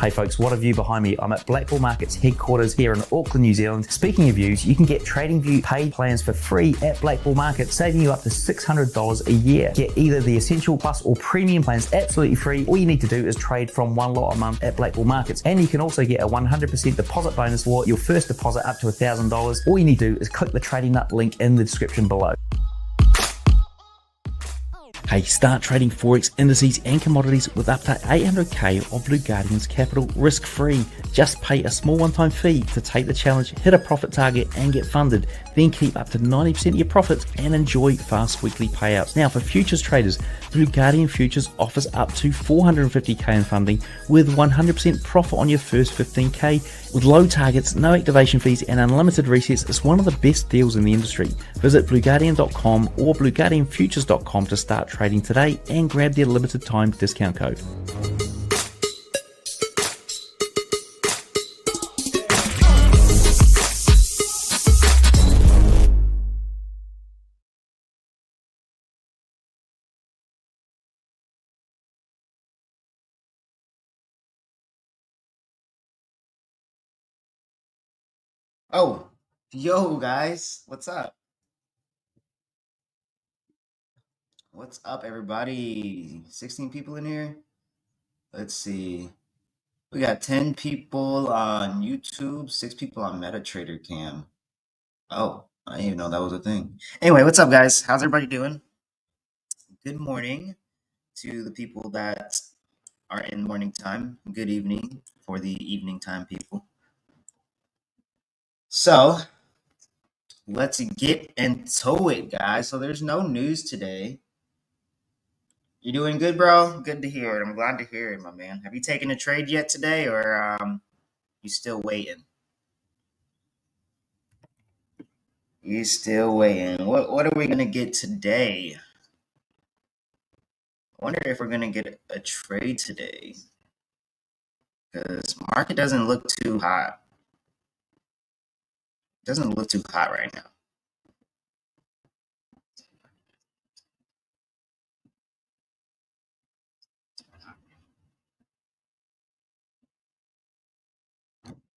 Hey folks, what a view behind me. I'm at Blackbull Markets headquarters here in Auckland, New Zealand. Speaking of views, you can get TradingView paid plans for free at Blackbull Markets, saving you up to $600 a year. Get either the Essential Plus or Premium plans absolutely free. All you need to do is trade from one lot a month at Blackbull Markets. And you can also get a 100% deposit bonus for your first deposit up to $1,000. All you need to do is click the Trading Nut link in the description below. Hey, start trading Forex indices and commodities with up to 800k of Blue Guardian's capital risk-free. Just pay a small one-time fee to take the challenge, hit a profit target and get funded. Then keep up to 90% of your profits and enjoy fast weekly payouts. Now for futures traders, Blue Guardian Futures offers up to 450k in funding with 100% profit on your first 15k. With low targets, no activation fees and unlimited resets, it's one of the best deals in the industry. Visit blueguardian.com or blueguardianfutures.com to start trading today and grab their limited time discount code. Oh, yo guys, what's up? What's up, everybody? 16 people in here? Let's see. We got 10 people on YouTube, 6 people on MetaTrader Cam. Oh, I didn't even know that was a thing. Anyway, what's up, guys? How's everybody doing? Good morning to the people that are in morning time. Good evening for the evening time people. So, let's get into it, guys. So, there's no news today. You doing good, bro? Good to hear it. I'm glad to hear it, my man. Have you taken a trade yet today, or you still waiting? You still waiting. What are we gonna get today? I wonder if we're gonna get a trade today, because market doesn't look too hot. Doesn't look too hot right now.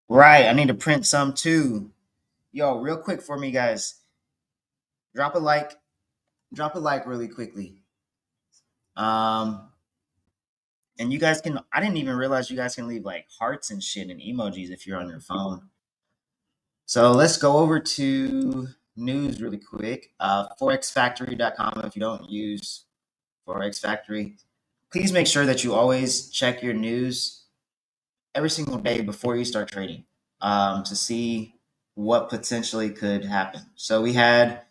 Right, I need to print some too. Yo, real quick for me, guys. Drop a like. Drop a like really quickly. And you guys can. I didn't even realize you guys can leave like hearts and shit and emojis if you're on your phone. So let's go over to news really quick. Forexfactory.com. If you don't use Forex Factory, please make sure that you always check your news every single day before you start trading to see what potentially could happen. So we had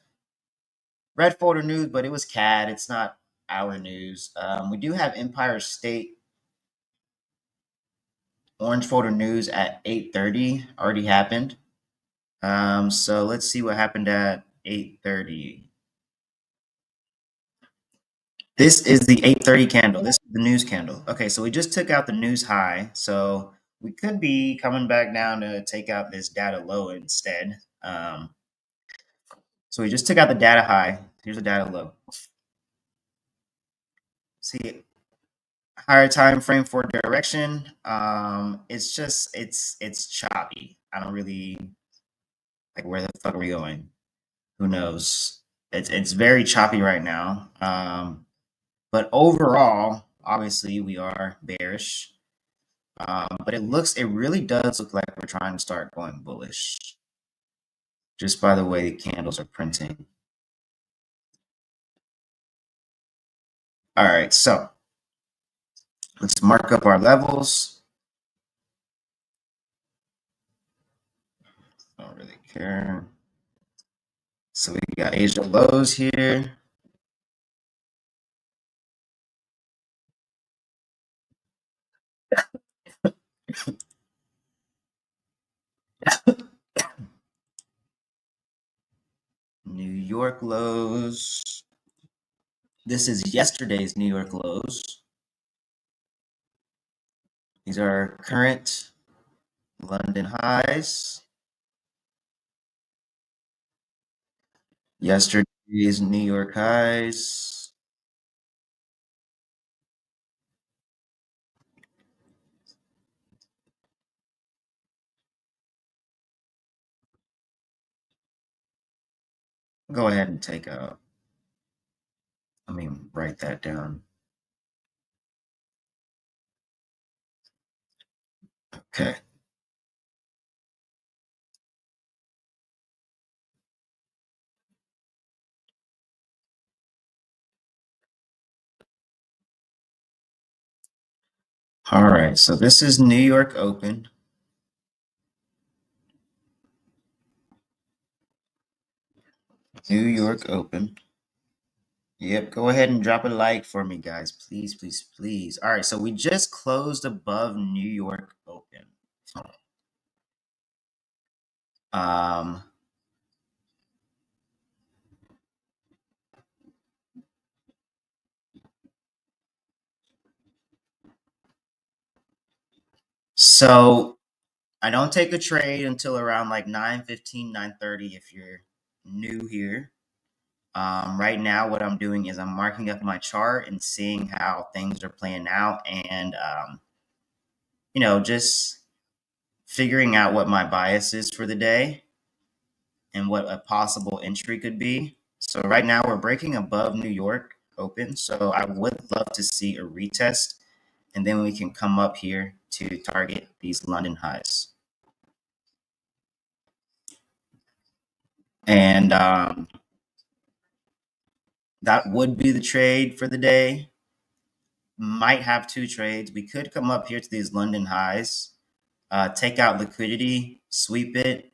red folder news, but it was CAD. It's not our news. We do have Empire State orange folder news at 8:30. Already happened. So let's see what happened at 8:30. This is the 8:30 candle. This is the news candle. Okay, so we just took out the news high. So we could be coming back down to take out this data low instead. So we just took out the data high. Here's the data low. See, higher time frame for direction. It's just it's choppy. I don't really like where the fuck are we going? Who knows? It's very choppy right now. But overall, obviously, we are bearish. But it really does look like we're trying to start going bullish, just by the way the candles are printing. All right, so let's mark up our levels. I don't really care. So we got Asia lows here. New York lows. This is yesterday's New York lows. These are current London highs. Yesterday's New York highs. go ahead and take a, write that down. Okay. All right, so this is New York Open. New York Open. Yep, go ahead and drop a like for me, guys. Please, please, please. All right, so we just closed above New York Open. So I don't take a trade until around like 9:15, 9:30 if you're new here. Right now, what I'm doing is I'm marking up my chart and seeing how things are playing out, and just figuring out what my bias is for the day and what a possible entry could be. So right now we're breaking above New York Open, so I would love to see a retest, and then we can come up here to target these London highs. And that would be the trade for the day. Might have two trades. We could come up here to these London highs, take out liquidity, sweep it,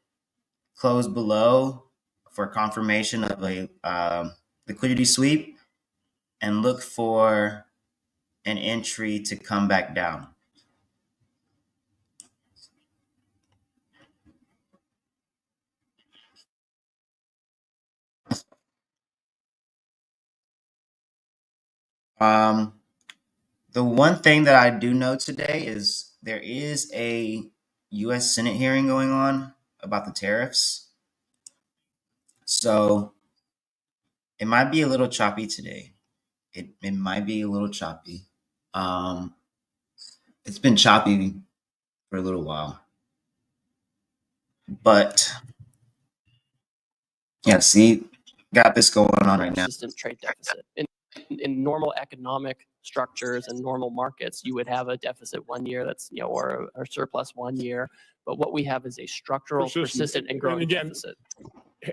close below for confirmation of a liquidity sweep, and look for an entry to come back down. The one thing that I do know today is there is a U.S. Senate hearing going on about the tariffs. So it might be a little choppy today. It might be a little choppy. It's been choppy for a little while. But yeah, see, got this going on right now. Persistent trade deficit. In normal economic structures and normal markets, you would have a deficit 1 year that's, or surplus 1 year. But what we have is a structural, persistent and growing deficit.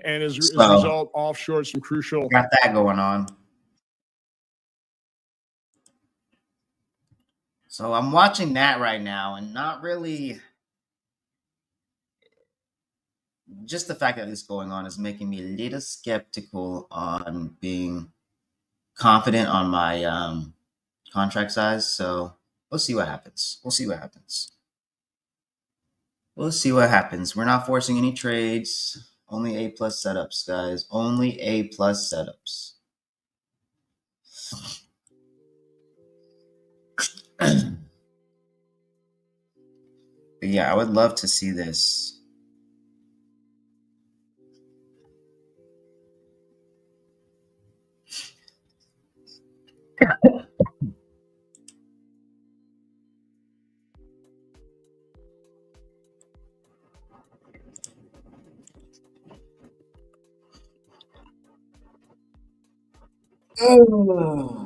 And as a result, offshore some crucial. Got that going on. So I'm watching that right now and not really. Just the fact that this is going on is making me a little skeptical on being confident on my contract size. So we'll see what happens. We'll see what happens. We'll see what happens. We're not forcing any trades. Only A+ setups, guys. Only A+ setups. But yeah, I would love to see this. Oh.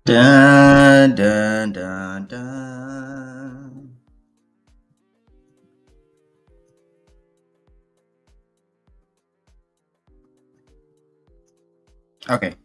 Dun, dun, dun, dun. Okay.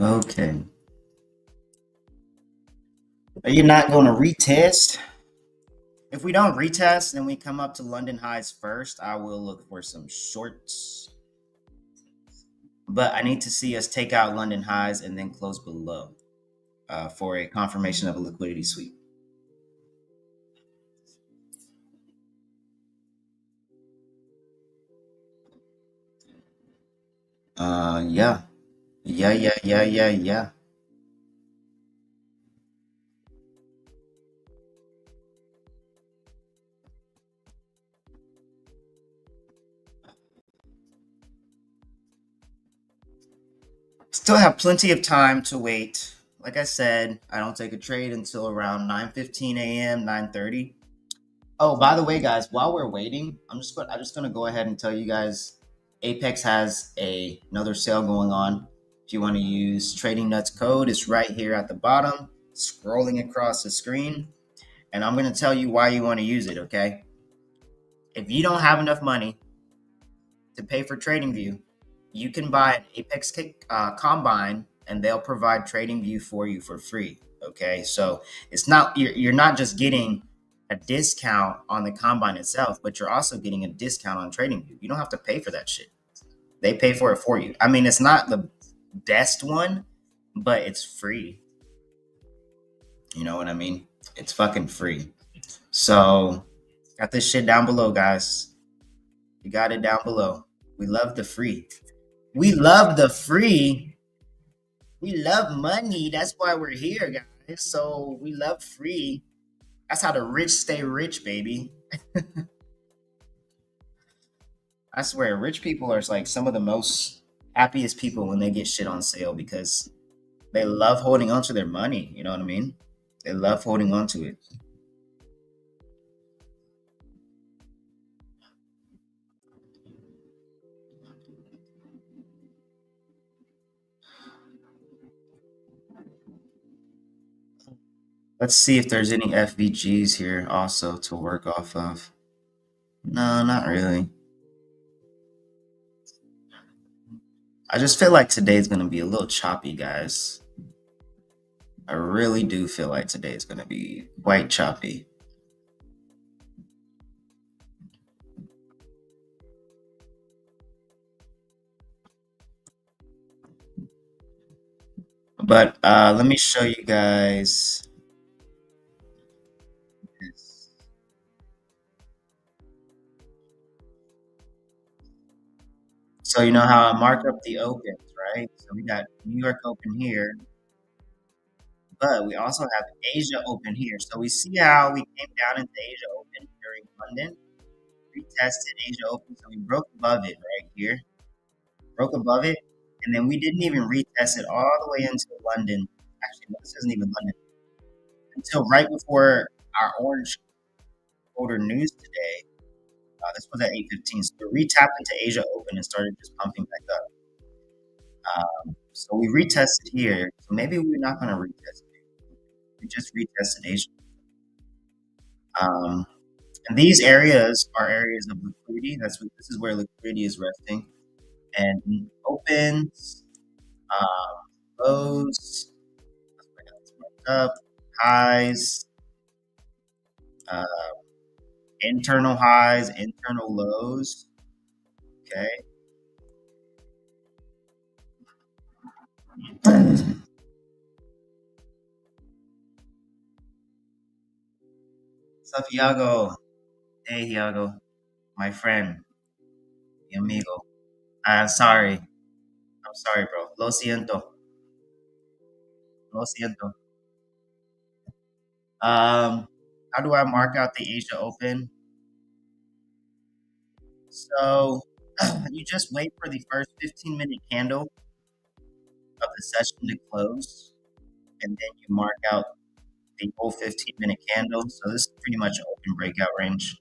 Okay. Are you not going to retest? If we don't retest and we come up to London highs first, I will look for some shorts. But I need to see us take out London highs and then close below for a confirmation of a liquidity sweep. Yeah. Still have plenty of time to wait. Like I said, I don't take a trade until around 9:15 a.m., 9:30. Oh, by the way, guys, while we're waiting, I'm just gonna go ahead and tell you guys, Apex has another sale going on. If you want to use Trading Nuts code, it's right here at the bottom, scrolling across the screen, and I'm gonna tell you why you want to use it. Okay, if you don't have enough money to pay for TradingView, you can buy an Apex Combine, and they'll provide TradingView for you for free. Okay, so it's not you're not just getting a discount on the Combine itself, but you're also getting a discount on TradingView. You don't have to pay for that shit. They pay for it for you. I mean, it's not the best one, but it's free. You know what I mean? It's fucking free. So, got this shit down below, guys. You got it down below. We love the free. We love the free. We love money. That's why we're here, guys. So we love free. That's how the rich stay rich, baby. I swear, rich people are like some of the most happiest people when they get shit on sale because they love holding on to their money. You know what I mean? They love holding on to it. Let's see if there's any FVGs here also to work off of. No, not really. I just feel like today's going to be a little choppy, guys. I really do feel like today is going to be quite choppy. But let me show you guys this. So you know how I mark up the opens, right? So we got New York open here, but we also have Asia open here. So we see how we came down into Asia open during London, retested Asia open, so we broke above it right here, broke above it, and then we didn't even retest it all the way into London. Actually, no, this isn't even London until right before our orange quarter news today. This was at 8:15. So we retapped into Asia open and started just pumping back up. So we retested here. So maybe we're not going to retest it. We just retested Asia. And these areas are areas of liquidity. This is where liquidity is resting. And opens, lows, up, highs, internal highs, internal lows. Okay. What's up, Iago? Hey, Iago, my friend, mi amigo. I'm sorry, bro. Lo siento. Lo siento. How do I mark out the Asia Open? So you just wait for the first 15-minute candle of the session to close, and then you mark out the whole 15-minute candle. So this is pretty much an open breakout range.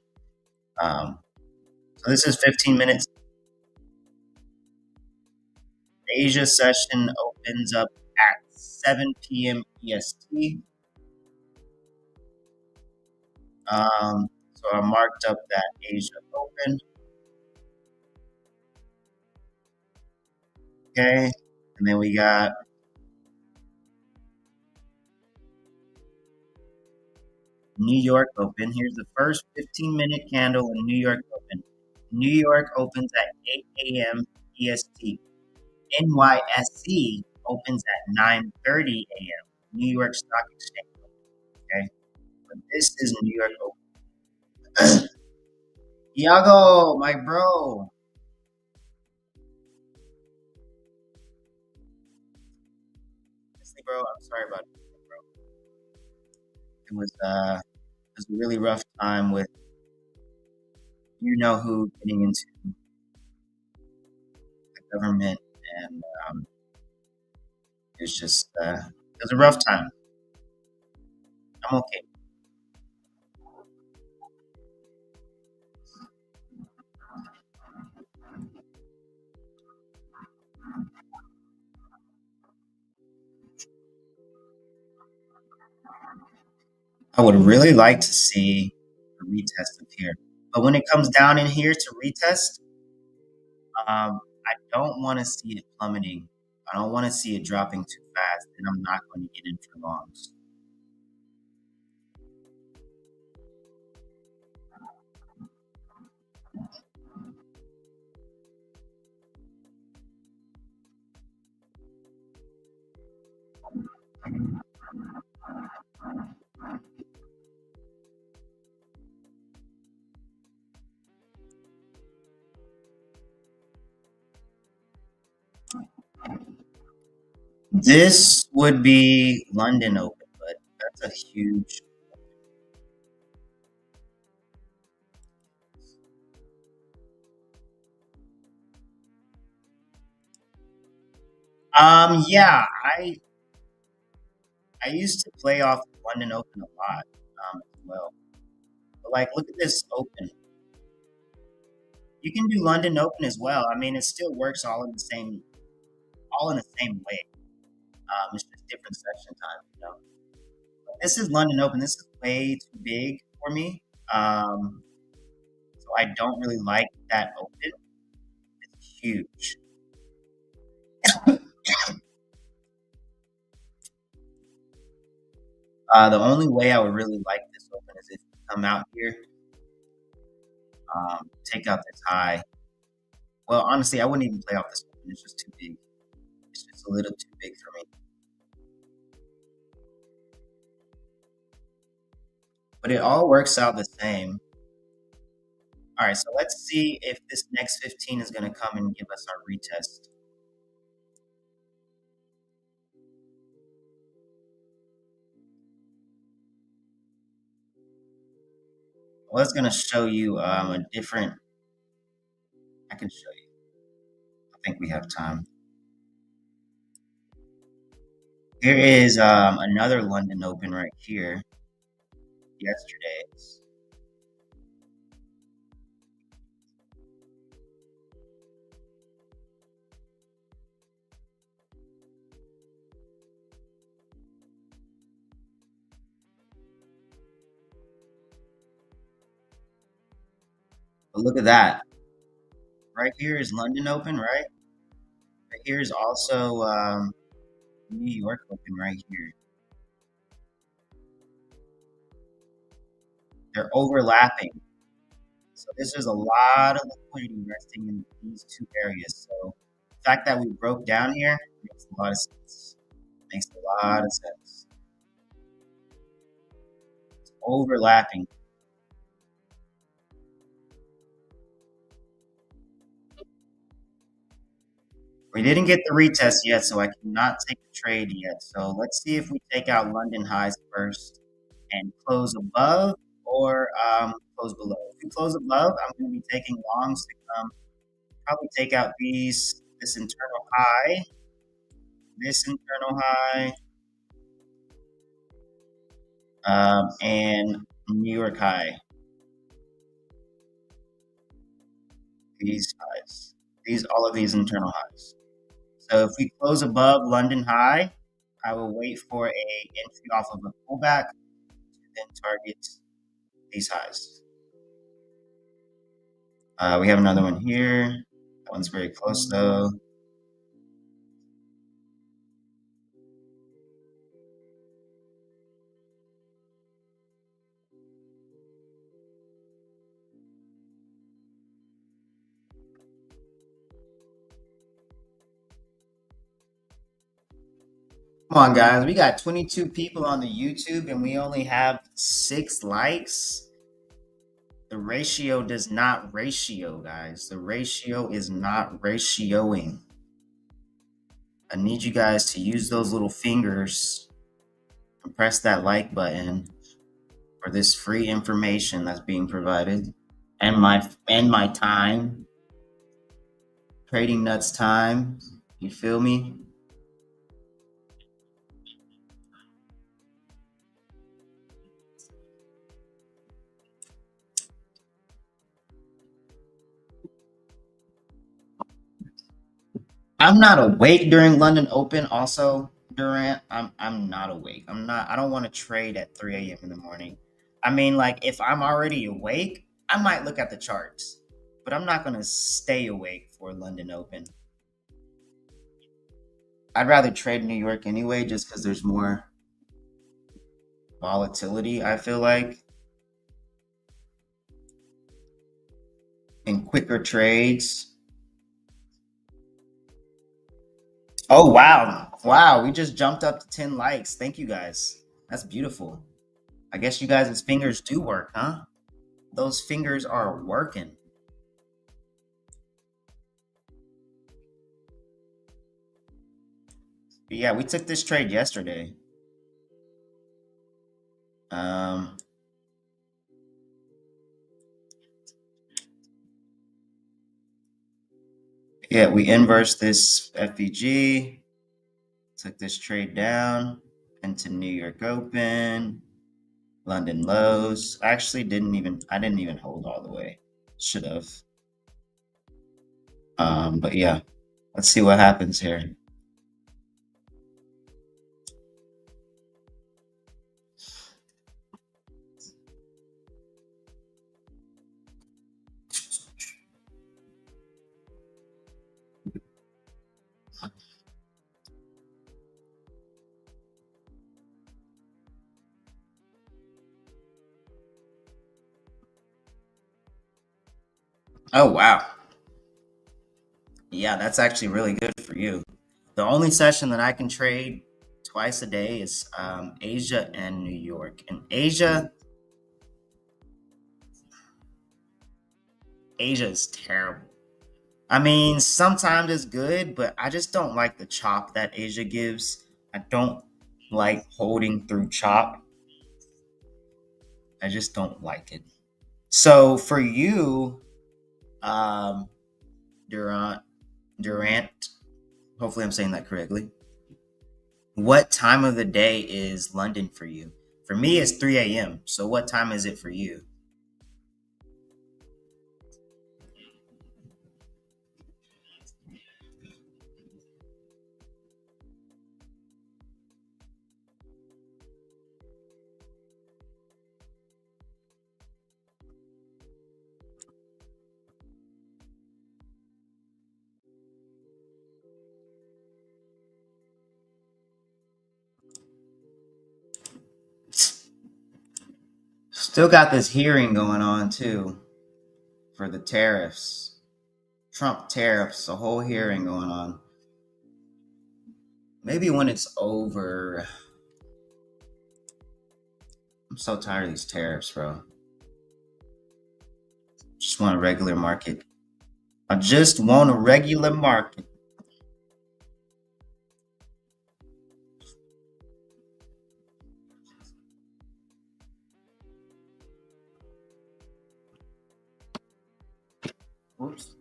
So this is 15 minutes. The Asia session opens up at 7 p.m. EST. So I marked up that Asia open. Okay, and then we got New York Open. Here's the first 15-minute candle in New York Open. New York opens at 8 a.m. EST. NYSE opens at 9:30 a.m. New York Stock Exchange. Okay, but this is New York Open. Iago, my bro. Honestly, bro, I'm sorry about it, bro. It was a really rough time with you know who getting into the government, and it was just it was a rough time. I'm okay. I would really like to see a retest of here, but when it comes down in here to retest, I don't want to see it plummeting. I don't want to see it dropping too fast, and I'm not going to get in for longs. This would be London Open, but that's a huge. Yeah, I used to play off London Open a lot, as well. But like, look at this Open. You can do London Open as well. I mean, it still works all in the same way. It's just different session time, you know. But this is London Open. This is way too big for me. So I don't really like that Open. It's huge. The only way I would really like this Open is if you come out here, take out this high. Well, honestly, I wouldn't even play off this Open. It's just too big. It's just a little too big for me. But it all works out the same. All right, so let's see if this next 15 is going to come and give us our retest. Well, it's going to show you a different. I can show you. I think we have time. Here is another London Open right here. Yesterday's. But look at that. Right here is London Open, right? Right here is also New York Open right here. They're overlapping. So this is a lot of liquidity resting in these two areas. So the fact that we broke down here makes a lot of sense. Makes a lot of sense. It's overlapping. We didn't get the retest yet, so I cannot take the trade yet. So let's see if we take out London highs first and close above or close below. If we close above, I'm going to be taking longs to come. Probably take out this internal high, this internal high, and New York high. These highs, all of these internal highs. So if we close above London high, I will wait for a entry off of a pullback to then target these highs. We have another one here. That one's very close though. Come on, guys. We got 22 people on the YouTube and we only have 6 likes. The ratio does not ratio, guys. The ratio is not ratioing. I need you guys to use those little fingers and press that like button for this free information that's being provided. And my time. Trading Nuts time. You feel me? I'm not awake during London Open. Also, Durant, I'm not awake. I don't want to trade at 3 a.m. in the morning. I mean, like, if I'm already awake, I might look at the charts, but I'm not gonna stay awake for London Open. I'd rather trade New York anyway, just because there's more volatility, I feel like, and quicker trades. Oh, wow. Wow, we just jumped up to 10 likes. Thank you, guys. That's beautiful. I guess you guys' fingers do work, huh? Those fingers are working. But yeah, we took this trade yesterday. Yeah, we inversed this FEG, took this trade down into New York Open, London lows. I actually didn't even hold all the way. Should have. But yeah, let's see what happens here. Oh, wow. Yeah, that's actually really good for you. The only session that I can trade twice a day is Asia and New York. And Asia is terrible. I mean, sometimes it's good, but I just don't like the chop that Asia gives. I don't like holding through chop. I just don't like it. So for you, Durant, hopefully I'm saying that correctly. What time of the day is London for you? For me, it's 3 a.m. So what time is it for you? Still got this hearing going on too for the tariffs. Trump tariffs, a whole hearing going on. Maybe when it's over. I'm so tired of these tariffs, bro. Just want a regular market. I just want a regular market. Whoops.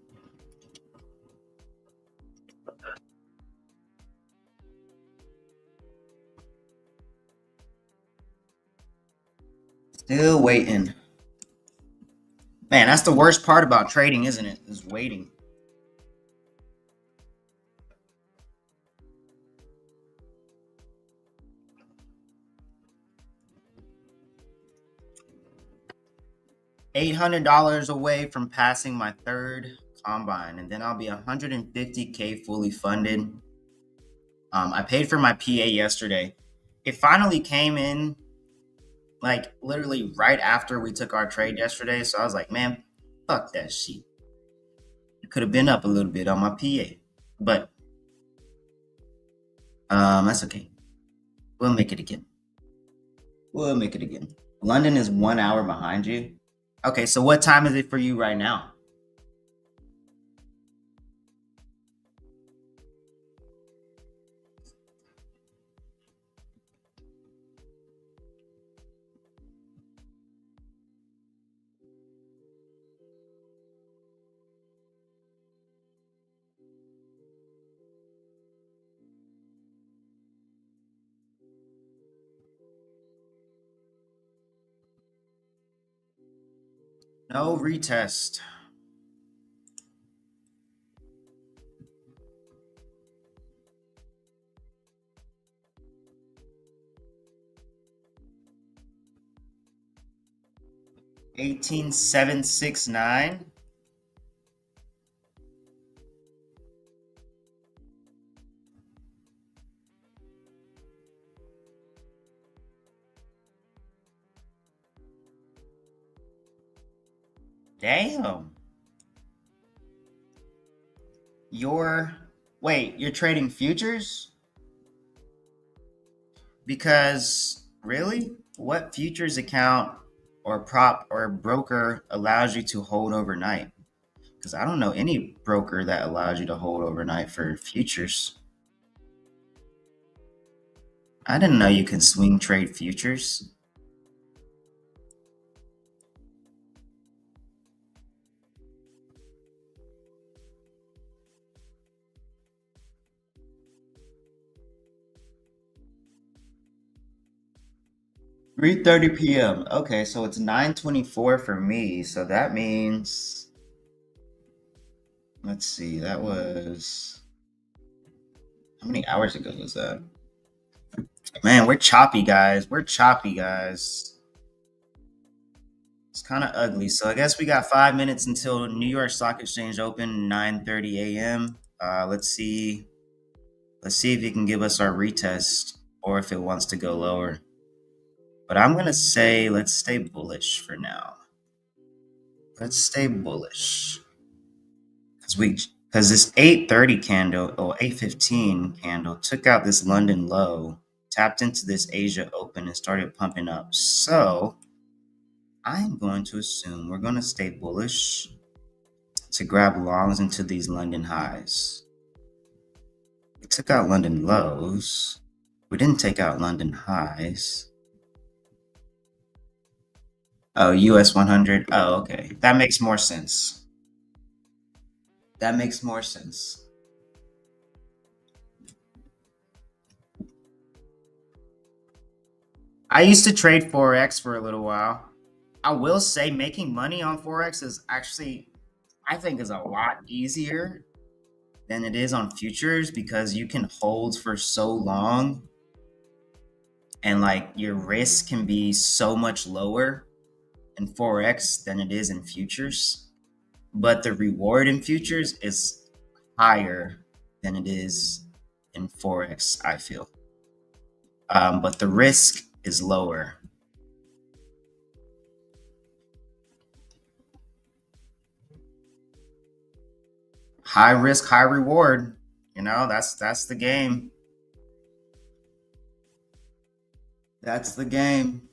Still waiting. Man, that's the worst part about trading, isn't it? Is waiting. $800 away from passing my third combine, and then I'll be 150K fully funded. I paid for my PA yesterday. It finally came in, like, literally right after we took our trade yesterday. So I was like, man, fuck that shit. It could have been up a little bit on my PA, but that's okay. We'll make it again. We'll make it again. London is 1 hour behind you. Okay, so what time is it for you right now? No retest. $18,769. Damn. Wait, you're trading futures? Because really, what futures account or prop or broker allows you to hold overnight? Because I don't know any broker that allows you to hold overnight for futures. I didn't know you can swing trade futures. $3:30 p.m. Okay, so it's 9:24 for me. So that means, let's see, that was, how many hours ago was that? Man, we're choppy, guys. We're choppy, guys. It's kind of ugly. So I guess we got 5 minutes until New York Stock Exchange open, 9:30 a.m. Let's see if it can give us our retest or if it wants to go lower. But I'm gonna say let's stay bullish for now. Let's stay bullish because this 8:30 candle or 8:15 candle took out this London low, tapped into this Asia open, and started pumping up. So I'm going to assume we're going to stay bullish to grab longs into these London highs. We took out London lows. We didn't take out London highs. Oh, US 100. Oh, okay. That makes more sense. That makes more sense. I used to trade Forex for a little while. I will say making money on Forex is actually, I think, is a lot easier than it is on futures because you can hold for so long and like your risk can be so much lower in Forex than it is in futures. But the reward in futures is higher than it is in Forex, I feel. But the risk is lower. High risk, high reward. You know, that's the game. That's the game.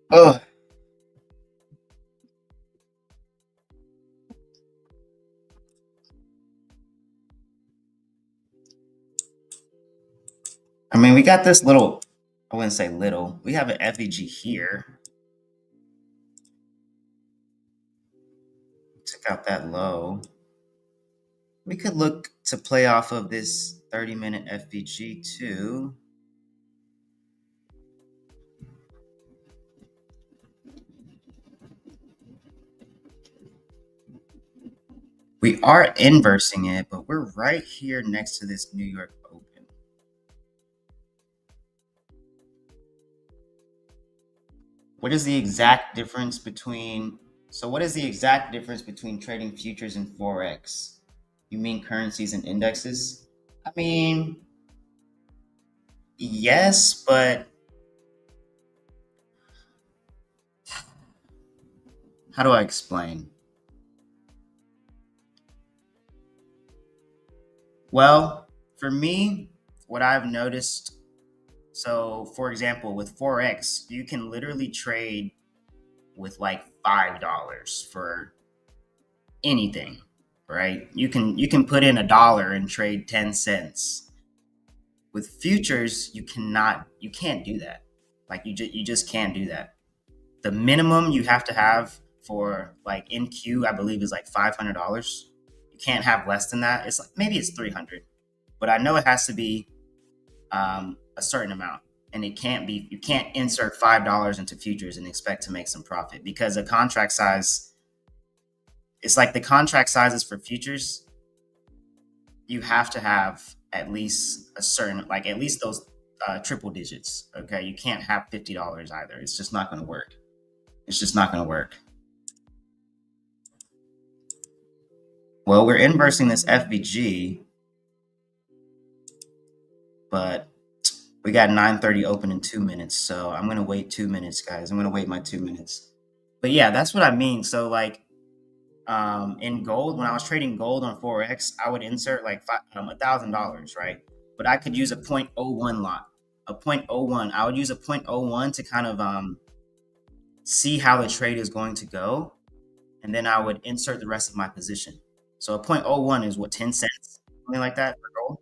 Ugh. I mean, we got this little, I wouldn't say little, we have an FEG here. Took out that low. We could look to play off of this 30-minute FEG too. We are inversing it, but we're right here next to this New York open. What is the exact difference between, so what is the exact difference between trading futures and Forex? You mean currencies and indexes? I mean, yes, but how do I explain? Well, for me, what I've noticed, so for example, with Forex, you can literally trade with like $5 for anything, right? You can put in $1 and trade 10 cents. With futures, you can't do that. Like you just can't do that. The minimum you have to have for like NQ, I believe, is like $500. You can't have less than that. It's like maybe it's 300, but I know it has to be a certain amount, and it can't be. You can't insert $5 into futures and expect to make some profit, because the contract size. It's like the contract sizes for futures. You have to have at least a certain, like at least those triple digits. Okay, you can't have $50 either. It's just not going to work. It's just not going to work. Well, we're inversing this FVG, but we got 9:30 open in 2 minutes. So I'm going to wait 2 minutes, guys. I'm going to wait my 2 minutes. But yeah, that's what I mean. So like in gold, when I was trading gold on Forex, I would insert like $1,000, right? But I could use a 0.01 lot, a 0.01. I would use a 0.01 to kind of see how the trade is going to go, and then I would insert the rest of my position. So a 0.01 is what, 10 cents, something like that for gold,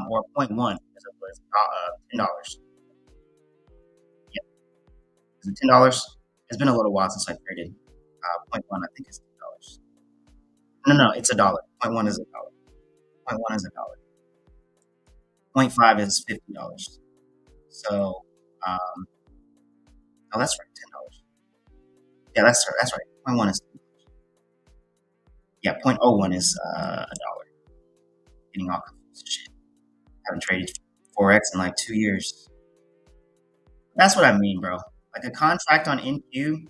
or 0.1 is $10. Yeah, is it $10? It's been a little while since I traded. 0.1, I think, is $10. No, it's $1. 0.1 is $1. 0.1 is $1. 0.5 is $50. So, oh, that's right, $10. Yeah, that's right. 0.1 is $10. Yeah, 0.01 is $1. Getting all confused. Shit. Haven't traded Forex in like 2 years. That's what I mean, bro. Like a contract on NQ,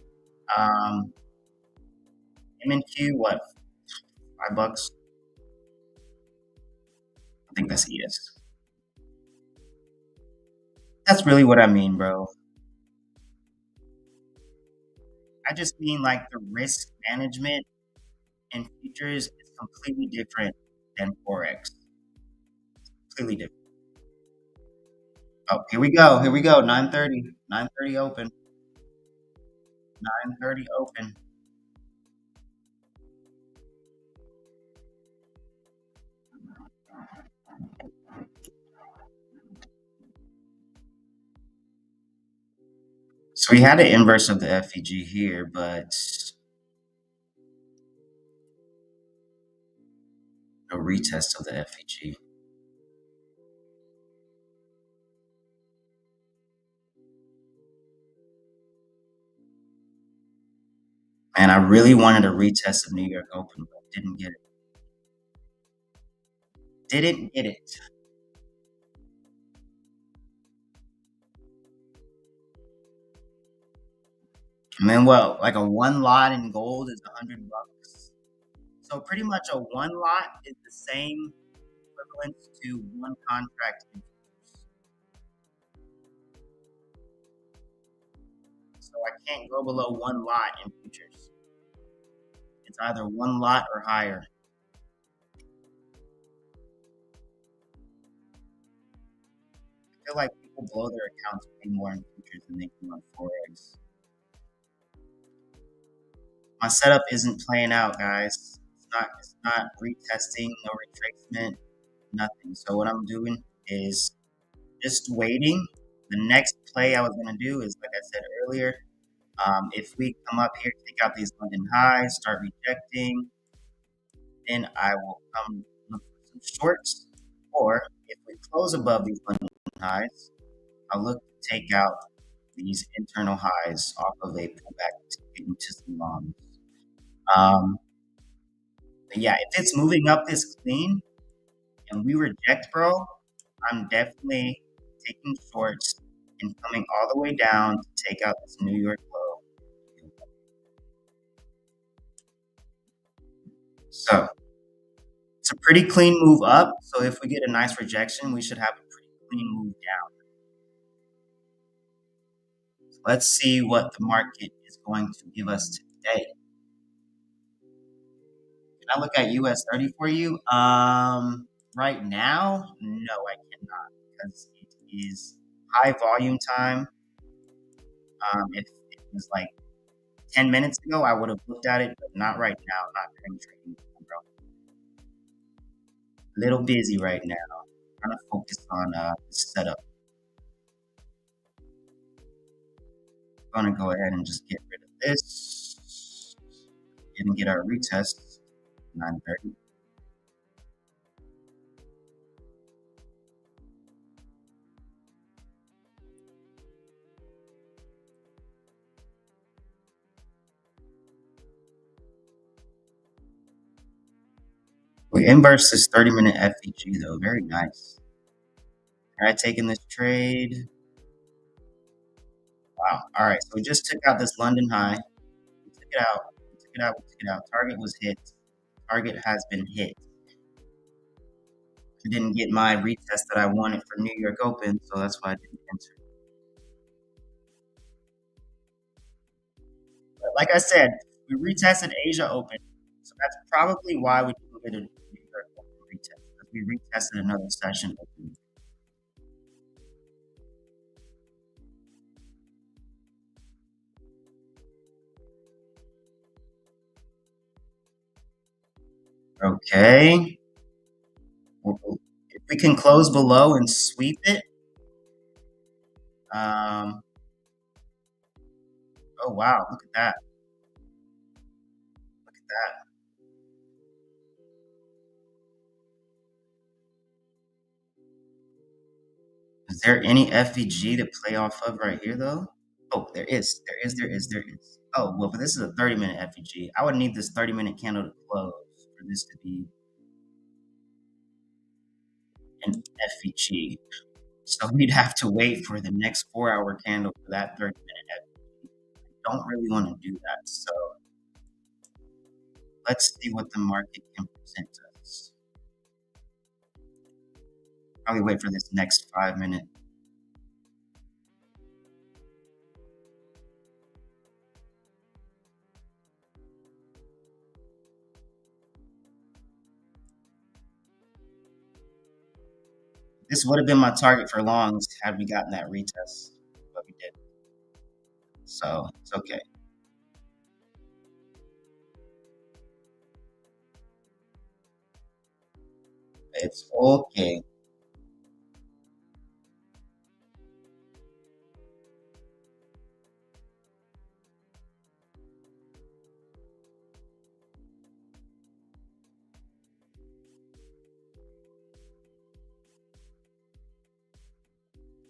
MNQ, what, $5? I think that's ES. That's really what I mean, bro. I just mean like the risk management in futures is completely different than Forex. Completely different. Oh, here we go. 9:30. 9:30 open. 9:30 open. So we had an inverse of the FEG here, but no retest of the FEG. And I really wanted a retest of New York Open, but didn't get it. Didn't get it. And then well, like a one lot in gold is $100. So pretty much a one lot is the same equivalent to one contract in futures. So I can't go below one lot in futures. It's either one lot or higher. I feel like people blow their accounts way more in futures than they do on Forex. My setup isn't playing out, guys. It's not retesting, no retracement, nothing. So what I'm doing is just waiting. The next play I was gonna do is, like I said earlier, if we come up here, take out these London highs, start rejecting, then I will come look for some shorts. Or if we close above these London highs, I'll look to take out these internal highs off of a pullback to get into some longs. But yeah, if it's moving up this clean and we reject, bro, I'm definitely taking shorts and coming all the way down to take out this New York low. So it's a pretty clean move up. So if we get a nice rejection, we should have a pretty clean move down. So let's see what the market is going to give us day. Can I look at US 30 for you? Right now, no, I cannot, because it is high volume time. If it was like 10 minutes ago, I would have looked at it, but not right now. Not during trading, bro. A little busy right now. I'm trying to focus on the setup. I'm gonna go ahead and just get rid of this and get our retest 930. We inverse this 30-minute FVG though, very nice. All right, taking this trade. Wow. All right, so we just took out this London high. We took it out. We took it out. We took it out. Target was hit. Target has been hit. I didn't get my retest that I wanted for New York Open, so that's why I didn't enter. But like I said, we retested Asia Open, so that's probably why we didn't get a New York Open retest, because we retested another session open. Okay. If we can close below and sweep it. Oh wow, look at that. Look at that. Is there any FVG to play off of right here though? Oh, there is. Oh, well, but this is a 30-minute FVG. I would need this 30-minute candle to close for this to be an FVG. So we'd have to wait for the next 4-hour candle for that 30-minute FVG. I don't really want to do that. So let's see what the market can present us. Probably wait for this next 5-minute. This would have been my target for longs had we gotten that retest, but we didn't. So it's okay. It's okay.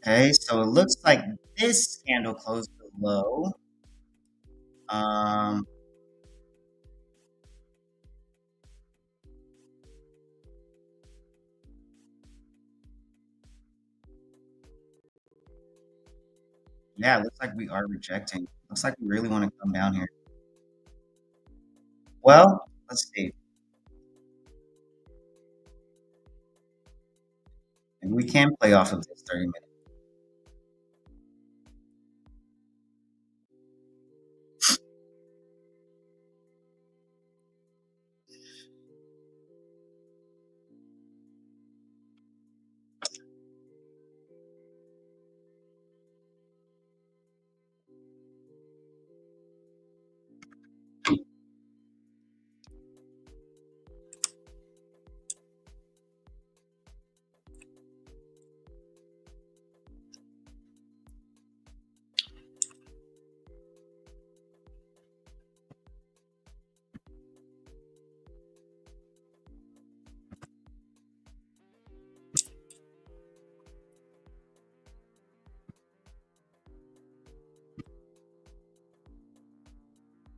Okay, so it looks like this candle closed below. Yeah, it looks like we are rejecting. Looks like we really want to come down here. Well, let's see. Maybe we can play off of this 30 minutes.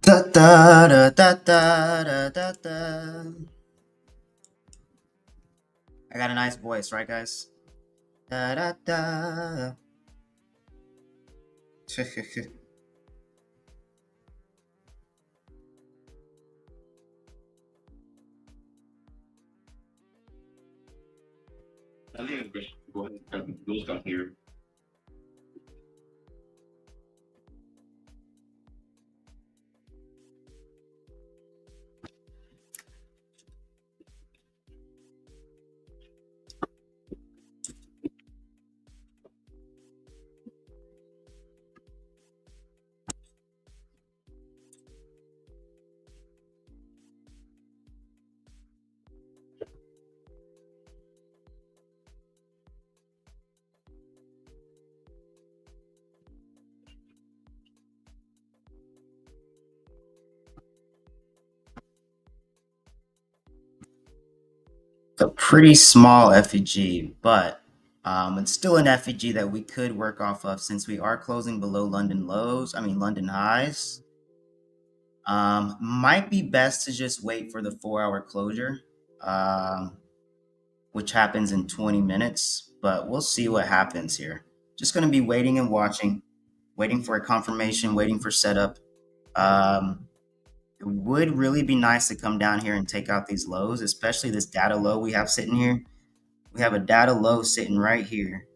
Da, da, da, da, da, da, da. I got a nice voice, right, guys? Da, da, da. I think it's great. Go ahead and cut those down here. a pretty small FEG, but it's still an FEG that we could work off of since we are closing below London highs. Might be best to just wait for the 4-hour closure, which happens in 20 minutes, but we'll see what happens here. Just going to be waiting and watching, waiting for a confirmation, waiting for setup. It would really be nice to come down here and take out these lows, especially this data low we have sitting here. We have a data low sitting right here.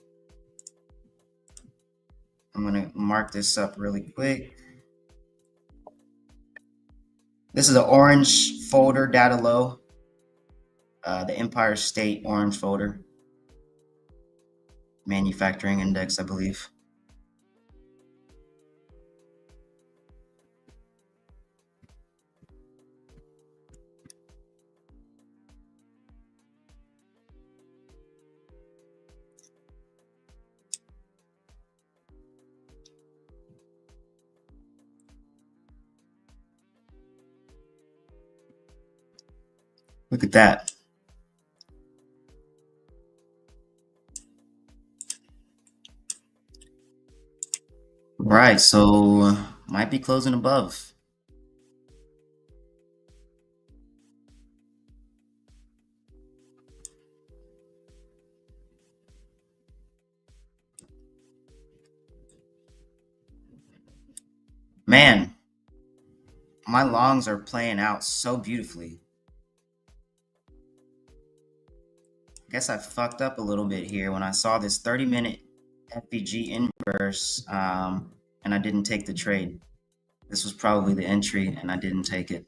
I'm going to mark this up really quick. This is an orange folder data low, the Empire State orange folder, manufacturing index, I believe. Look at that. Right, so might be closing above. Man, my longs are playing out so beautifully. I guess I fucked up a little bit here when I saw this 30-minute FEG inverse and I didn't take the trade. This was probably the entry and I didn't take it.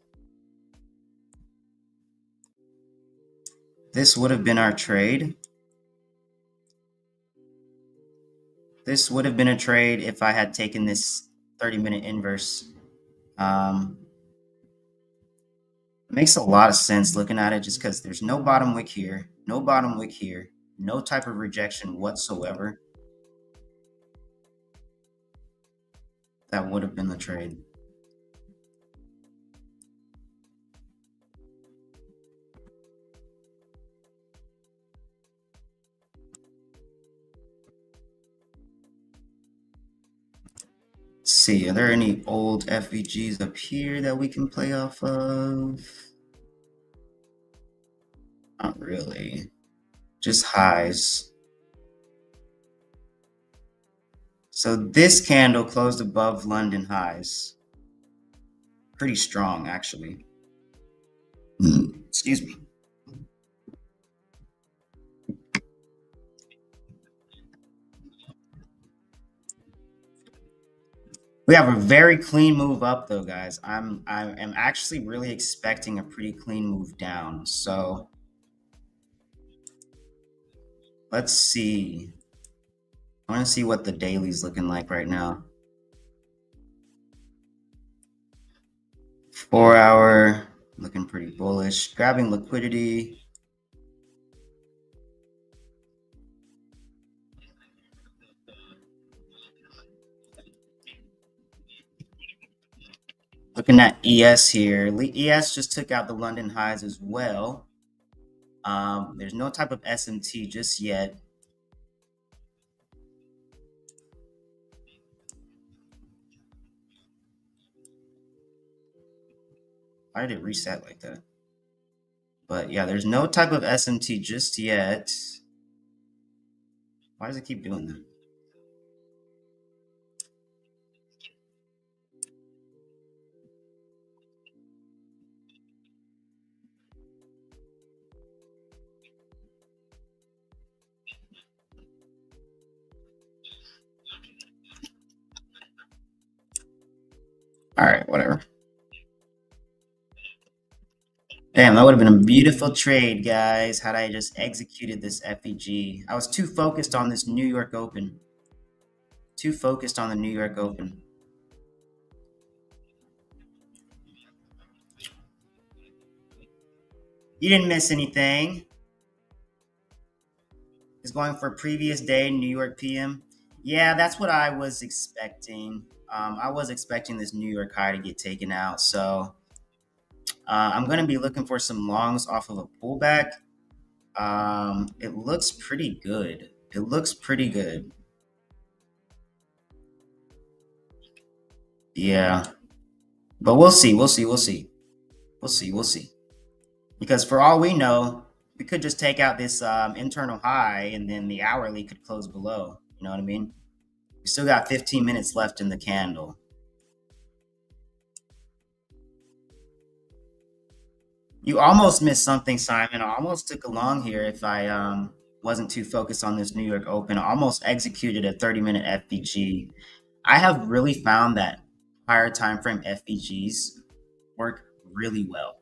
This would have been our trade. This would have been a trade if I had taken this 30-minute inverse. Makes a lot of sense looking at it just because there's no bottom wick here, no bottom wick here, no type of rejection whatsoever. That would have been the trade. Let's see, are there any old FVGs up here that we can play off of? Not really. Just highs. So this candle closed above London highs. Pretty strong, actually. Excuse me. We have a very clean move up though, guys. I am actually really expecting a pretty clean move down. So let's see. I want to see what the daily's looking like right now. 4-hour looking pretty bullish. Grabbing liquidity. Looking at ES here. ES just took out the London highs as well. There's no type of SMT just yet. Why did it reset like that? But yeah, there's no type of SMT just yet. Why does it keep doing that? All right, whatever. Damn, that would have been a beautiful trade, guys, had I just executed this FEG. I was too focused on this New York Open. Too focused on the New York Open. You didn't miss anything. It's going for previous day, New York PM. Yeah, that's what I was expecting. I was expecting this New York high to get taken out, so I'm going to be looking for some longs off of a pullback. It looks pretty good. It looks pretty good. Yeah. But we'll see. We'll see. We'll see. We'll see. We'll see. Because for all we know, we could just take out this internal high and then the hourly could close below. You know what I mean? We still got 15 minutes left in the candle. You almost missed something, Simon. I almost took a long here if I wasn't too focused on this New York Open. I almost executed a 30-minute FVG. I have really found that higher time frame FVGs work really well.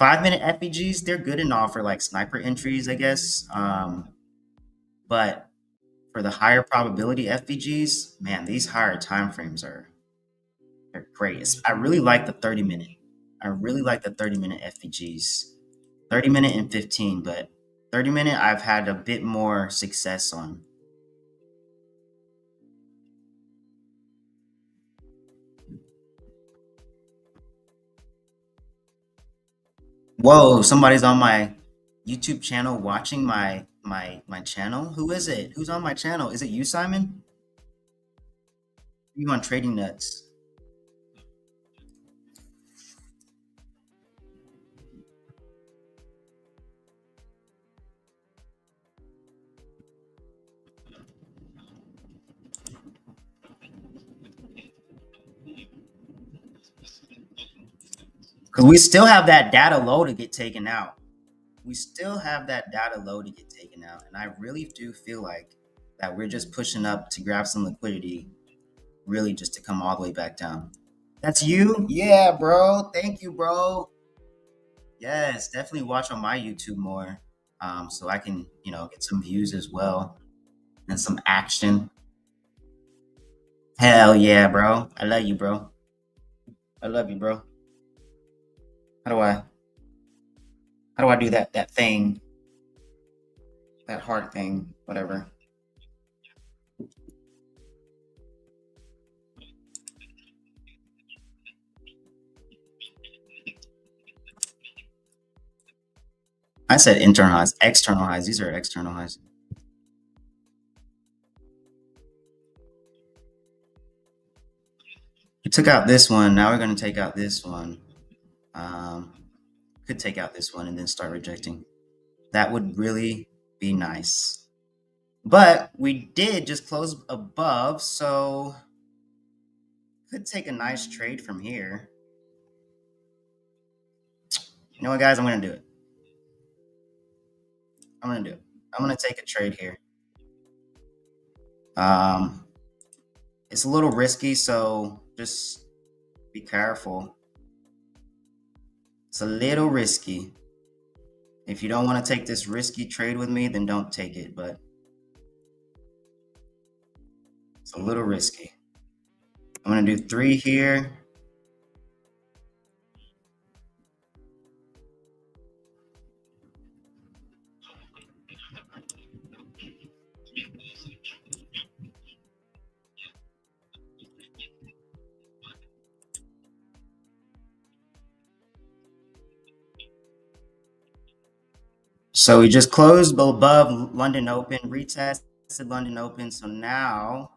5-minute FVGs, they're good and all for like sniper entries, I guess. But for the higher probability FVGs, man, these higher time frames they're great. I really like the 30-minute. I really like the 30-minute FVGs. 30-minute and 15, but 30-minute I've had a bit more success on. Whoa, somebody's on my YouTube channel watching my channel. Who is it? Who's on my channel? Is it you, Simon? You on Trading Nuts? Because we still have that data low to get taken out. We still have that data low to get taken out. And I really do feel like that we're just pushing up to grab some liquidity, really just to come all the way back down. That's you? Yeah, bro. Thank you, bro. Yes, definitely watch on my YouTube more. So I can, get some views as well and some action. Hell yeah, bro. I love you, bro. I love you, bro. How do I do that thing? That heart thing, whatever. I said internal highs, external highs. These are external highs. We took out this one. Now we're going to take out this one. Could take out this one and then start rejecting. That would really be nice. But we did just close above, so could take a nice trade from here. You know what, guys? I'm going to do it. I'm going to do it. I'm going to take a trade here. It's a little risky, so just be careful. It's a little risky. If you don't want to take this risky trade with me, then don't take it, but it's a little risky. I'm going to do 3 here. So we just closed above London Open, retested London Open. So now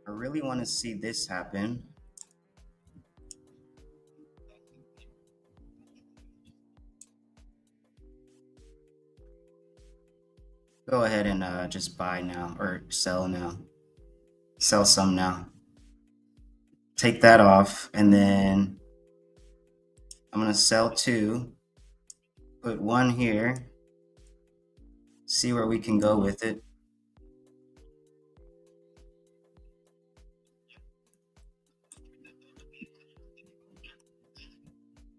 I really want to see this happen. Go ahead and just buy now or sell now. Sell some now. Take that off, and then I'm going to sell 2. Put 1 here. See where we can go with it.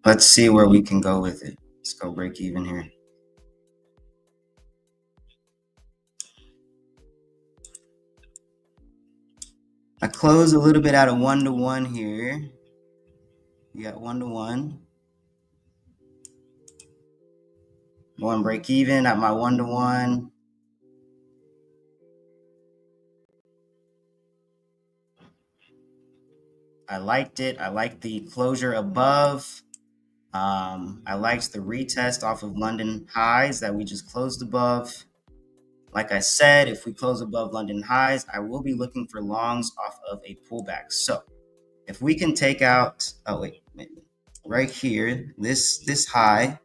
Let's see where we can go with it. Let's go break even here. I close a little bit out of 1-to-1 here. You got 1-to-1. Going break even at my 1-to-1. I liked it. I like the closure above. I liked the retest off of London highs that we just closed above. Like I said, if we close above London highs, I will be looking for longs off of a pullback. So if we can take out, oh wait, right here, this high,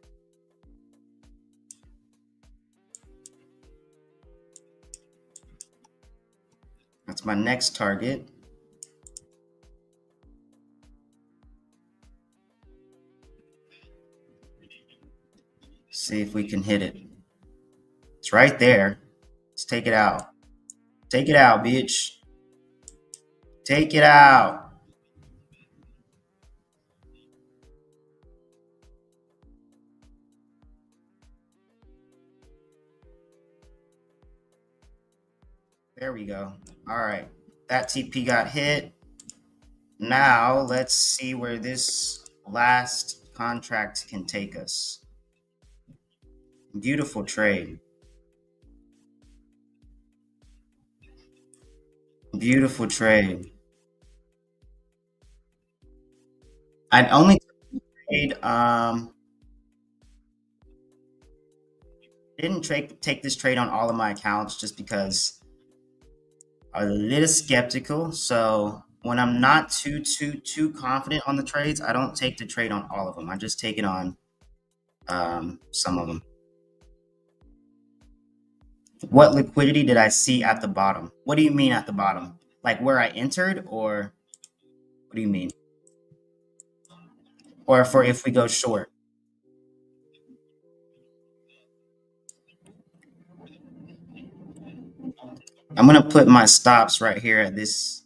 that's my next target. See if we can hit it. It's right there. Let's take it out. Take it out, bitch. Take it out. There we go. All right. That TP got hit. Now let's see where this last contract can take us. Beautiful trade. Beautiful trade. I'd only trade, didn't take this trade on all of my accounts just because I was a little skeptical. So when I'm not too confident on the trades, I don't take the trade on all of them. I just take it on some of them. What liquidity did I see at the bottom? What do you mean at the bottom? Like where I entered, or what do you mean? Or for if we go short? I'm going to put my stops right here at this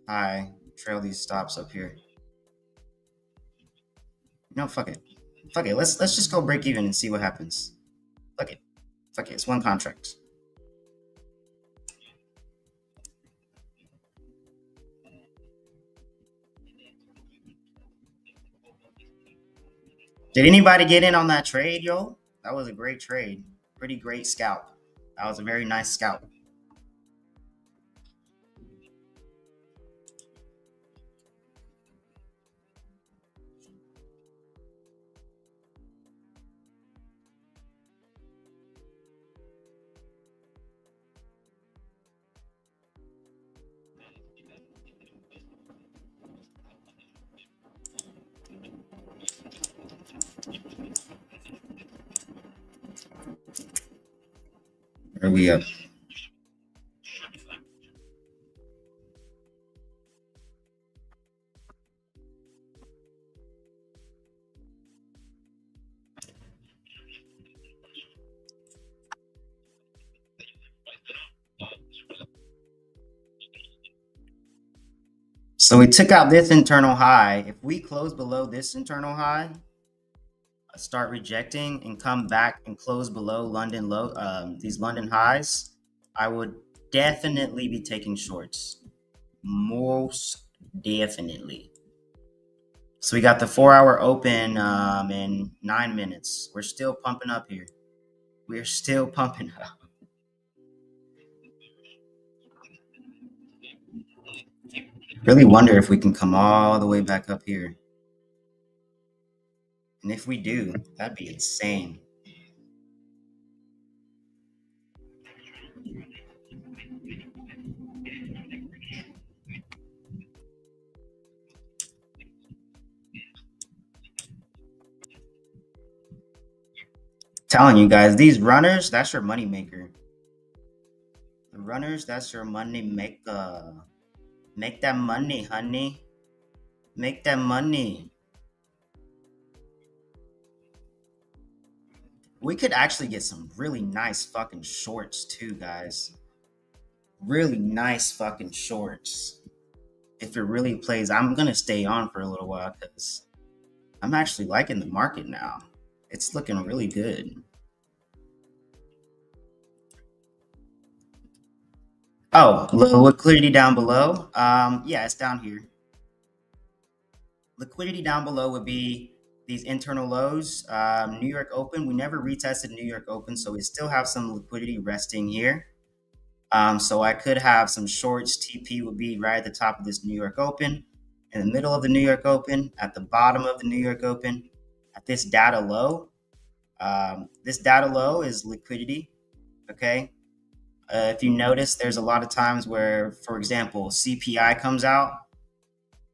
high. Trail these stops up here. No, fuck it. Fuck it. Let's just go break even and see what happens. Fuck it. Fuck it. It's one contract. Did anybody get in on that trade, yo? That was a great trade. Pretty great scalp. That was a very nice scalp. Where are we up? So we took out this internal high. If we close below this internal high, start rejecting and come back and close below London low, these London highs, I would definitely be taking shorts. Most definitely. So we got the 4-hour open in 9 minutes. We're still pumping up here. We're still pumping up. Really wonder if we can come all the way back up here. And if we do, that'd be insane. Telling you guys, these runners, that's your money maker. The runners, that's your money maker. Make that money, honey. Make that money. We could actually get some really nice fucking shorts too, guys. Really nice fucking shorts. If it really plays, I'm gonna stay on for a little while because I'm actually liking the market now. It's looking really good. Oh, liquidity down below. Yeah, it's down here. Liquidity down below would be these internal lows. New York Open, we never retested New York Open, so we still have some liquidity resting here. So I could have some shorts. TP would be right at the top of this New York Open. in the middle of the New York Open, at the bottom of the New York Open, at this data low. This data low is liquidity, okay? If you notice, there's a lot of times where, for example, CPI comes out,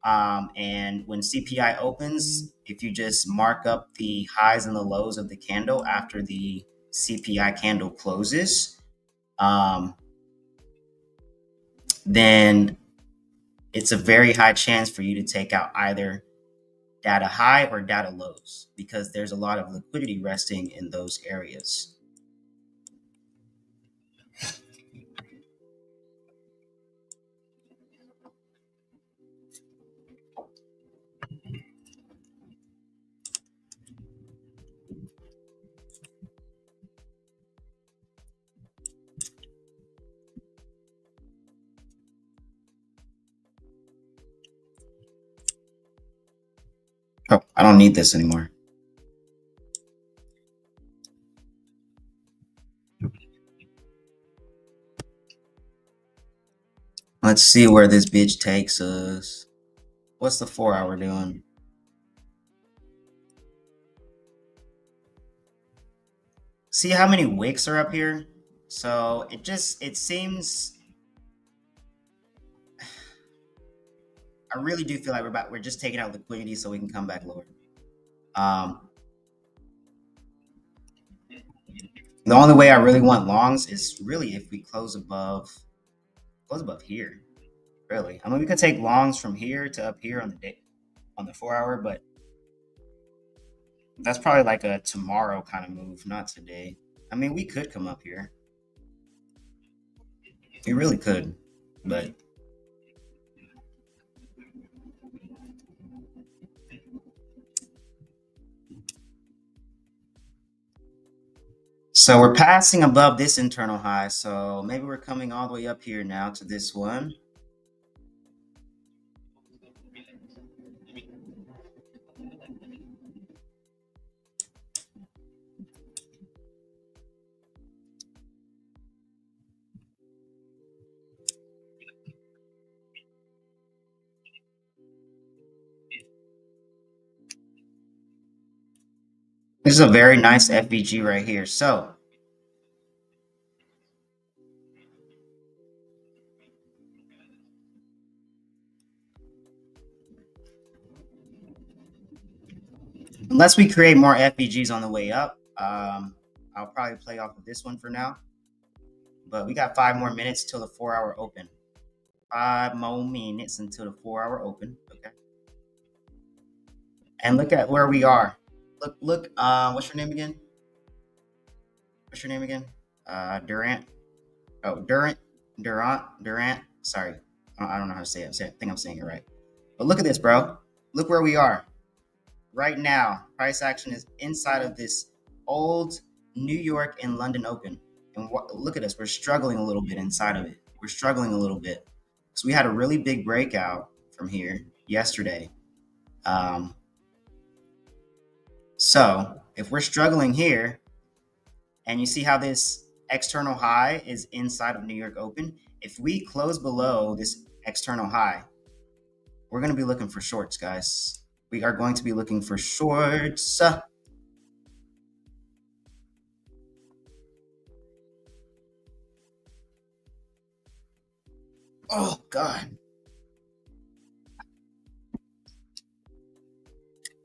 and when CPI opens, if you just mark up the highs and the lows of the candle after the CPI candle closes, then it's a very high chance for you to take out either data high or data lows, because there's a lot of liquidity resting in those areas. Oh, I don't need this anymore. Let's see where this bitch takes us. What's the 4 hour doing? See how many wicks are up here? So it seems, I really do feel like we're just taking out liquidity so we can come back lower. The only way I really want longs is really if we close above here. Really, I mean, we could take longs from here to up here on the day, on the 4 hour, but that's probably like a tomorrow kind of move, not today. I mean, we could come up here. We really could, but so we're passing above this internal high, so maybe we're coming all the way up here now to this one. This is a very nice FVG right here. So unless we create more FVGs on the way up, I'll probably play off of this one for now. But we got 5 more minutes till the 4 hour open. 5 more minutes until the 4 hour open. Okay. And look at where we are. Look, what's your name again? What's your name again? Durant. Oh, Durant. Sorry. I don't know how to say it. I think I'm saying it right. But look at this, bro. Look where we are. Right now, price action is inside of this old New York and London Open. And look at us. We're struggling a little bit inside of it. We're struggling a little bit. So we had a really big breakout from here yesterday. So if we're struggling here, and you see how this external high is inside of New York Open, if we close below this external high, we're going to be looking for shorts, guys. We are going to be looking for shorts. Oh, God.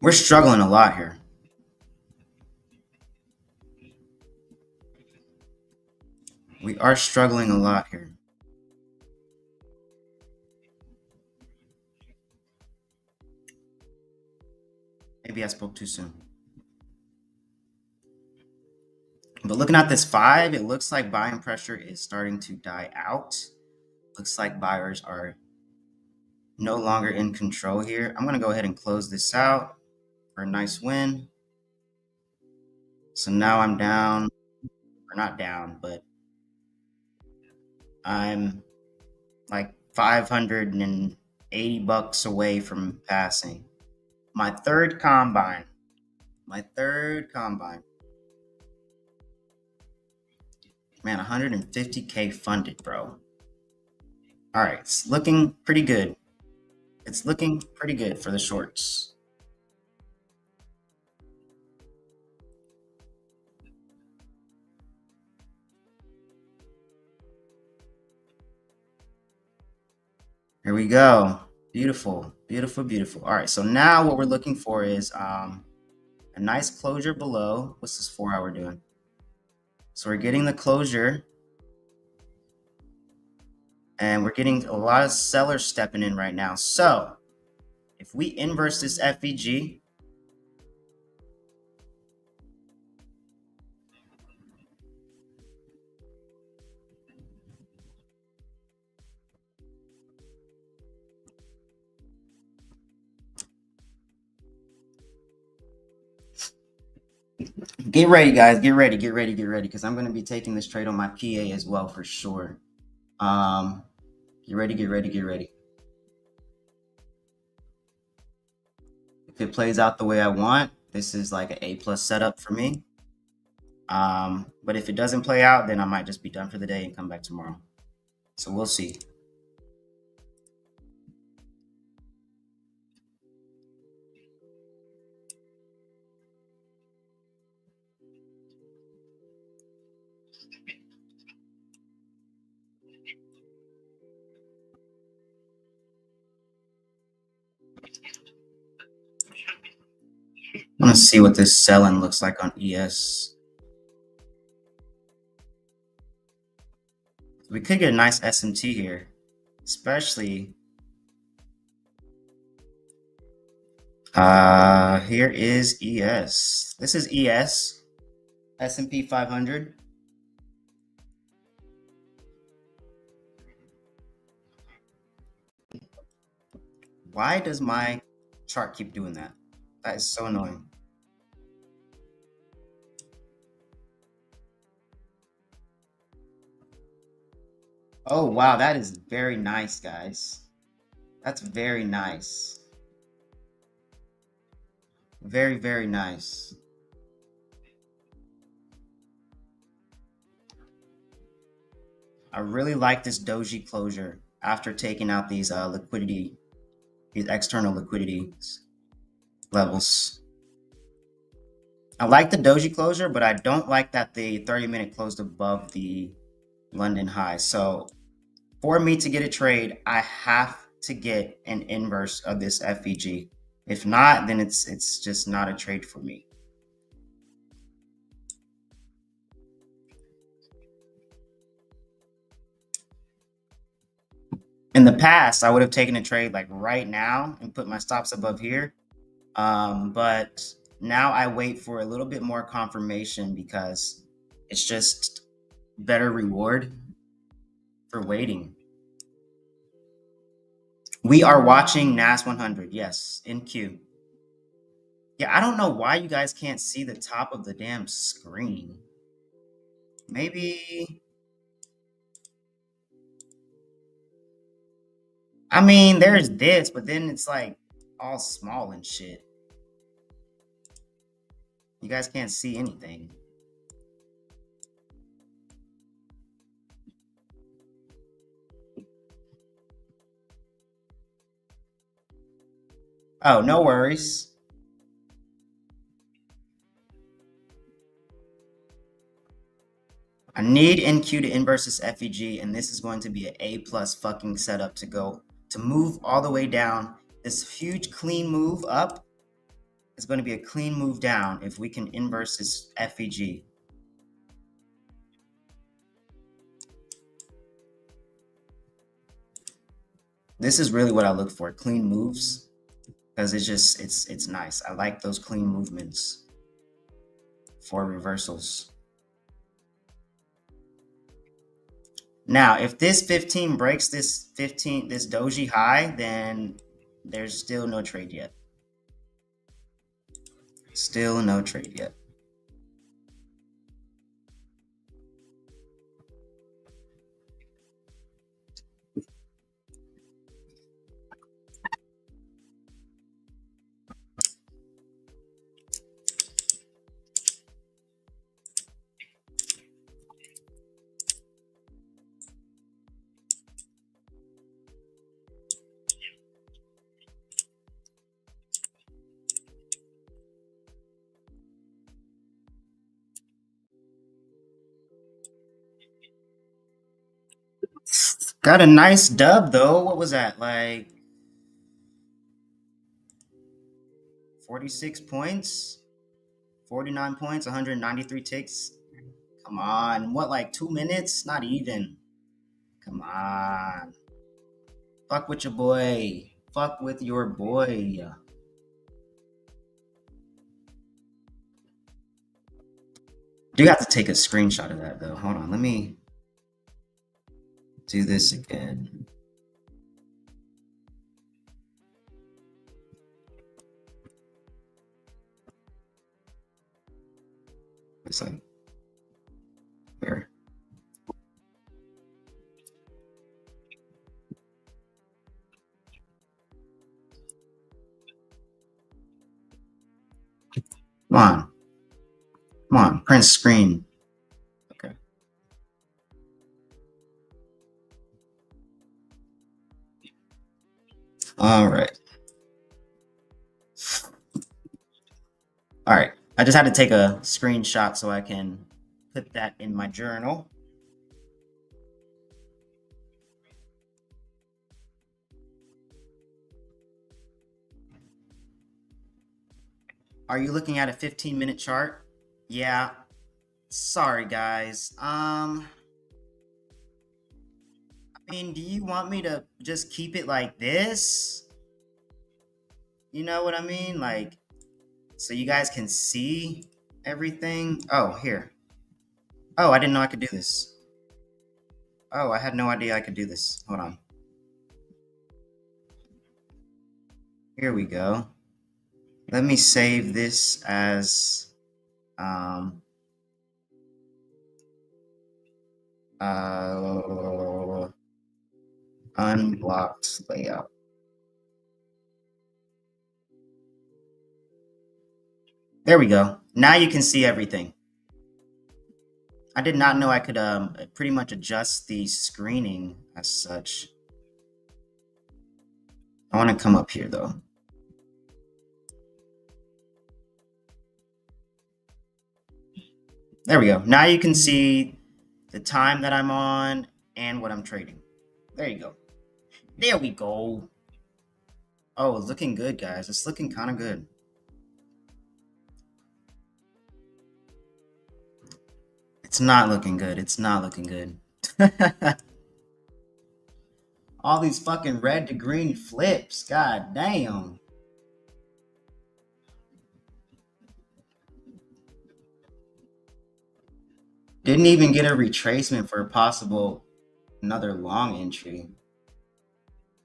We're struggling a lot here. We are struggling a lot here. Maybe I spoke too soon. But looking at this 5, it looks like buying pressure is starting to die out. Looks like buyers are no longer in control here. I'm going to go ahead and close this out for a nice win. So now I'm down, or not down, but I'm like $580 away from passing. My third combine. Man, 150K funded, bro. All right, it's looking pretty good. It's looking pretty good for the shorts. Here we go. Beautiful, beautiful, beautiful. All right, so now what we're looking for is a nice closure below. What's this 4 hour doing? So we're getting the closure, and we're getting a lot of sellers stepping in right now. So if we inverse this FEG, get ready, guys. Get ready, because I'm going to be taking this trade on my PA as well for sure. Get ready. If it plays out the way I want, this is like an A+ setup for me. But if it doesn't play out, then I might just be done for the day and come back tomorrow. So we'll see. I want to see what this selling looks like on ES. We could get a nice SMT here, especially here is ES. This is ES, S&P 500. Why does my chart keep doing that? That is so annoying. Oh, wow. That is very nice, guys. That's very nice. Very, very nice. I really like this doji closure after taking out these liquidity, these external liquidity levels. I like the doji closure, but I don't like that the 30-minute closed above the London high. So for me to get a trade, I have to get an inverse of this FEG. If not, then it's just not a trade for me. In the past, I would have taken a trade like right now and put my stops above here. But now I wait for a little bit more confirmation because it's just better reward for waiting. We are watching NAS100, yes, in queue. Yeah, I don't know why you guys can't see the top of the damn screen. Maybe, I mean, there's this, but then it's like all small and shit. You guys can't see anything. Oh, no worries. I need NQ to inverse this FEG, and this is going to be an A+ fucking setup to go to move all the way down. This huge clean move up is going to be a clean move down if we can inverse this FEG. This is really what I look for, clean moves, because it's nice. I like those clean movements for reversals. Now, if this 15 breaks this doji high, then there's still no trade yet. Still no trade yet. Got a nice dub though. What was that? Like 46 points, 49 points, 193 ticks. Come on. What, like 2 minutes? Not even. Come on. Fuck with your boy. Fuck with your boy. Do have to take a screenshot of that though. Hold on. Let me do this again. It's like where? Come on. Come on. Print screen. Okay. All right. All right. I just had to take a screenshot so I can put that in my journal. Are you looking at a 15-minute chart? Yeah. Sorry, guys. I mean, do you want me to just keep it like this? You know what I mean? Like, so you guys can see everything. Oh, here. Oh, I didn't know I could do this. Oh, I had no idea I could do this. Hold on. Here we go. Let me save this as unblocked layout. There we go. Now you can see everything. I did not know I could pretty much adjust the screening as such. I want to come up here though. There we go. Now you can see the time that I'm on and what I'm trading. There you go. There we go. Oh, it's looking good, guys. It's looking kind of good. It's not looking good. It's not looking good. All these fucking red to green flips. God damn. Didn't even get a retracement for a possible another long entry.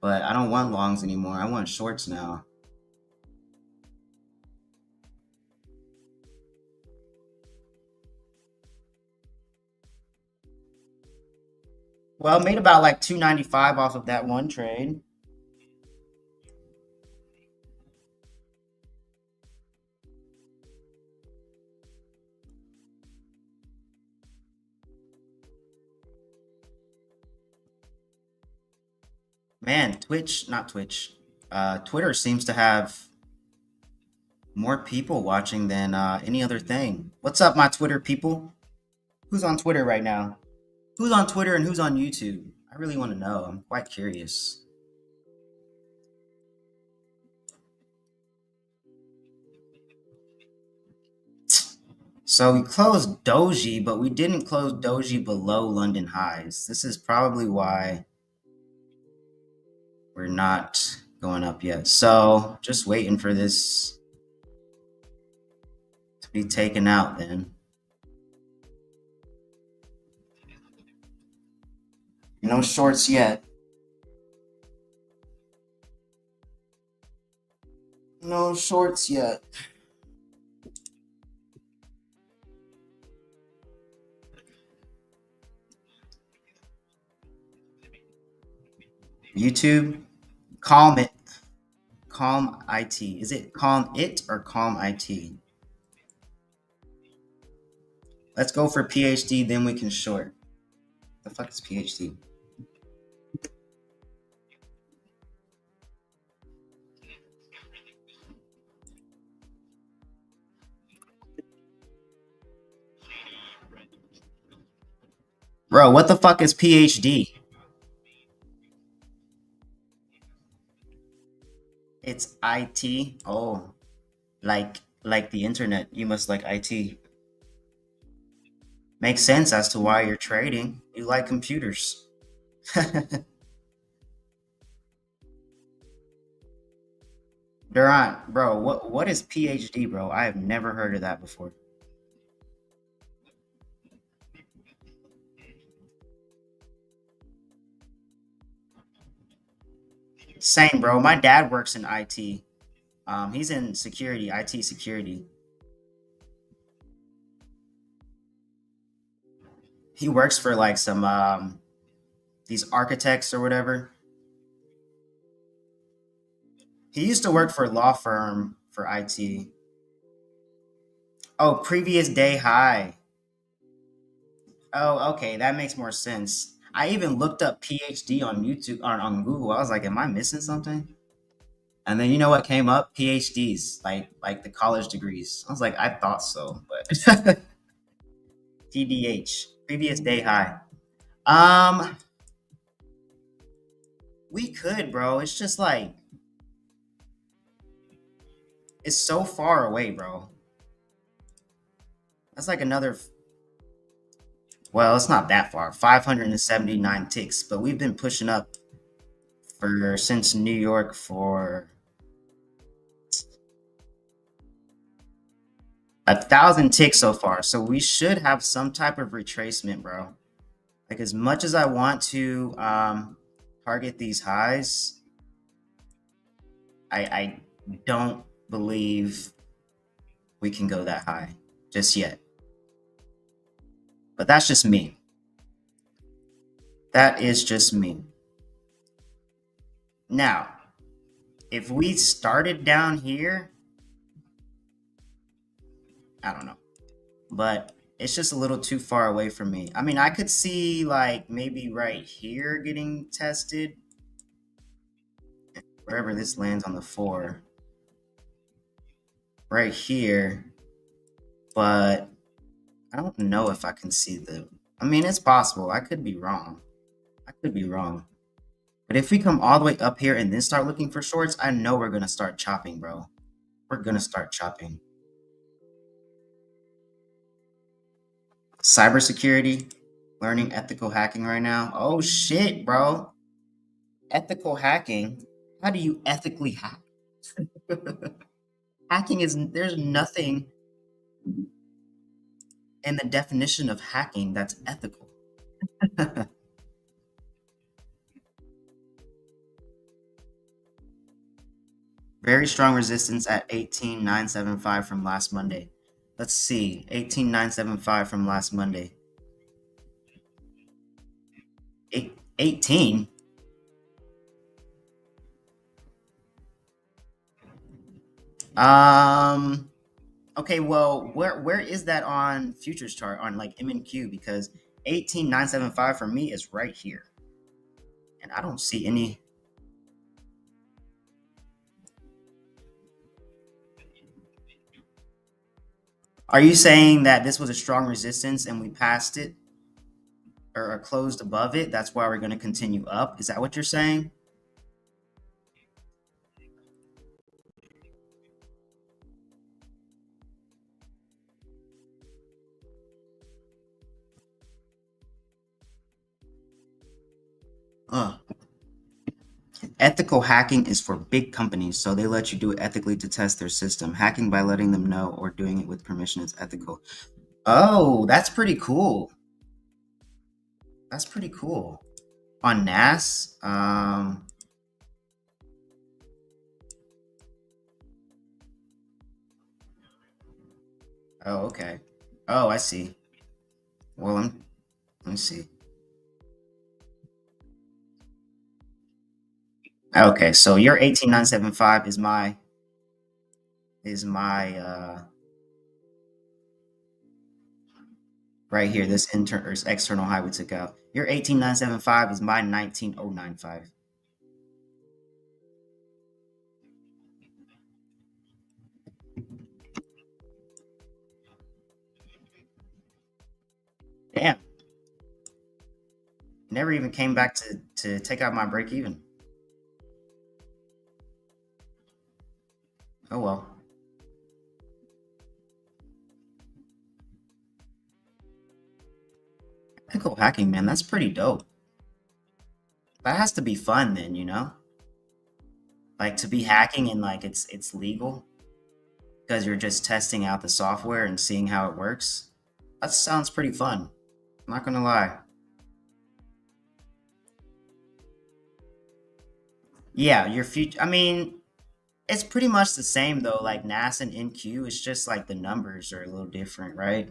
But I don't want longs anymore. I want shorts now. Well, made about like 295 off of that one trade. Man, Twitter seems to have more people watching than any other thing. What's up, my Twitter people? Who's on Twitter right now? Who's on Twitter and who's on YouTube? I really want to know. I'm quite curious. So we closed Doji, but we didn't close Doji below London highs. This is probably why we're not going up yet. So just waiting for this to be taken out then. No shorts yet. No shorts yet. YouTube, calm it. Calm IT. Is it calm it or calm IT? Let's go for PhD, then we can short. The fuck is PhD? Bro, what the fuck is PhD? It's IT. Oh, like the internet. You must like IT. Makes sense as to why you're trading. You like computers. Durant, bro, what is PhD, bro? I have never heard of that before. Same, bro. My dad works in IT. He's in security, IT security. He works for like some these architects or whatever. He used to work for a law firm for IT. Oh, previous day high. Oh, okay, that makes more sense. I even looked up PhD on YouTube on Google. I was like, am I missing something? And then you know what came up? PhDs, like the college degrees. I was like, I thought so, but TDH, previous day high. We could, bro. It's just like it's so far away, bro. That's like another. Well, it's not that far. 579 ticks, but we've been pushing up for since New York for 1,000 ticks so far. So we should have some type of retracement, bro. Like as much as I want to target these highs, I don't believe we can go that high just yet. But that's just me. That is just me. Now, if we started down here, I don't know. But it's just a little too far away from me. I mean, I could see like maybe right here getting tested. Wherever this lands on the 4. Right here. But I don't know if I can see the... I mean, it's possible. I could be wrong. But if we come all the way up here and then start looking for shorts, I know we're going to start chopping, bro. We're going to start chopping. Cybersecurity, learning ethical hacking right now. Oh shit, bro. Ethical hacking? How do you ethically hack? Hacking is, there's nothing in the definition of hacking that's ethical. Very strong resistance at 18,975 from last Monday. Let's see, 18,975 from last Monday. 18? Okay, well, where is that on futures chart on like MNQ? Because 18,975 for me is right here. And I don't see any. Are you saying that this was a strong resistance and we passed it or closed above it? That's why we're going to continue up. Is that what you're saying? Ethical hacking is for big companies, so they let you do it ethically to test their system. Hacking by letting them know or doing it with permission is ethical. Oh, that's pretty cool. That's pretty cool. On NAS, oh, okay. Oh, I see. Well, let me see. Okay, so your 18,975 is my right here, this external high we took out. Your 18,975 is my 19,095. Damn. Never even came back to take out my break even. Oh well. Ethical hacking, man, that's pretty dope. That has to be fun then, you know? Like to be hacking and like it's legal because you're just testing out the software and seeing how it works. That sounds pretty fun. I'm not gonna lie. Yeah, your future. I mean, it's pretty much the same though. Like NAS and NQ, it's just like the numbers are a little different, right?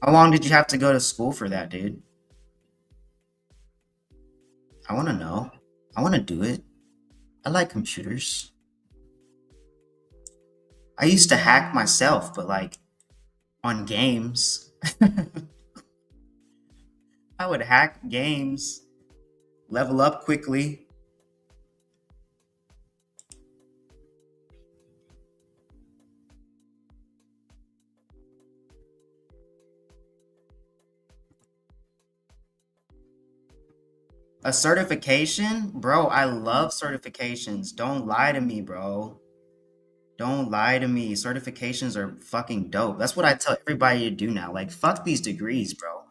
How long did you have to go to school for that, dude? I want to know. I want to do it. I like computers. I used to hack myself, but like on games. I would hack games, level up quickly. A certification? Bro, I love certifications. Don't lie to me, bro. Don't lie to me. Certifications are fucking dope. That's what I tell everybody to do now. Like, fuck these degrees, bro.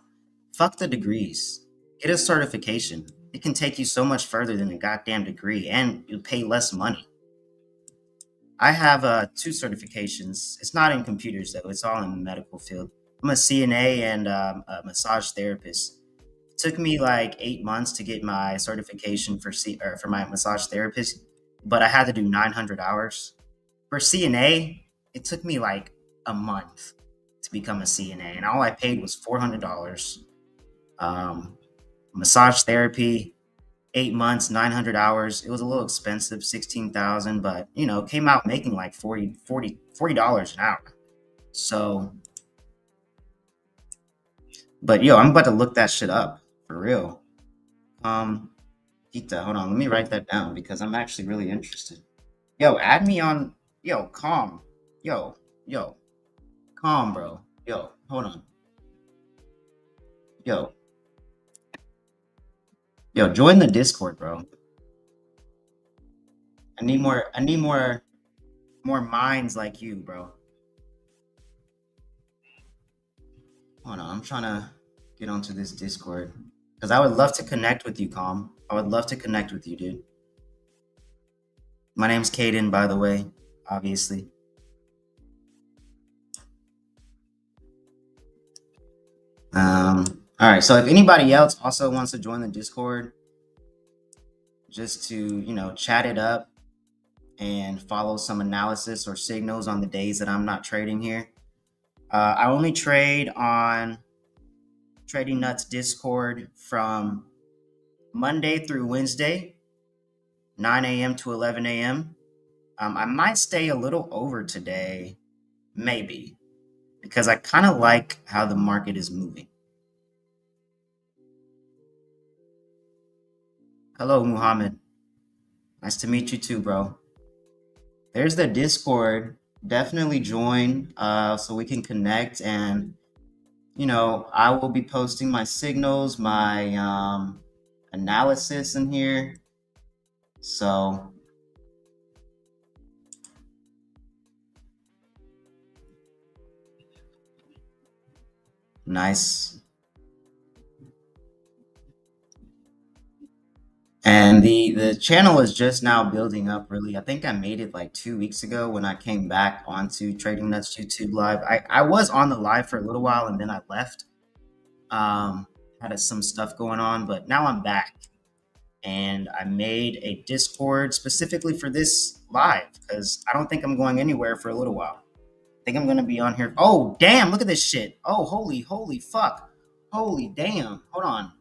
Fuck the degrees. Get a certification. It can take you so much further than a goddamn degree, and you pay less money. I have 2 certifications. It's not in computers, though. It's all in the medical field. I'm a CNA and a massage therapist. It took me like 8 months to get my certification for my massage therapist, but I had to do 900 hours. For CNA, it took me like a month to become a CNA, and all I paid was $400. Massage therapy, 8 months, 900 hours. It was a little expensive, 16,000, but you know, came out making like $40 an hour. So, but yo, I'm about to look that shit up for real. Pita, hold on, let me write that down because I'm actually really interested. Yo, add me on. Yo, calm. Yo, calm, bro. Yo, hold on. Yo, join the Discord, bro. I need more minds like you, bro. Hold on, I'm trying to get onto this Discord because I would love to connect with you, Calm. I would love to connect with you, dude. My name's Kayden, by the way, obviously. All right, so if anybody else also wants to join the Discord, just to, you know, chat it up and follow some analysis or signals on the days that I'm not trading here. I only trade on Trading Nuts Discord from Monday through Wednesday, 9 a.m. to 11 a.m. I might stay a little over today, maybe, because I kind of like how the market is moving. Hello, Muhammad. Nice to meet you too, bro. There's the Discord. Definitely join so we can connect, and you know, I will be posting my signals, my analysis in here. So nice. And the channel is just now building up, really. I think I made it like 2 weeks ago when I came back onto Trading Nuts YouTube Live. I was on the live for a little while and then I left. Had some stuff going on, but now I'm back. And I made a Discord specifically for this live because I don't think I'm going anywhere for a little while. I think I'm going to be on here. Oh, damn, look at this shit. Oh, holy fuck. Holy damn. Hold on.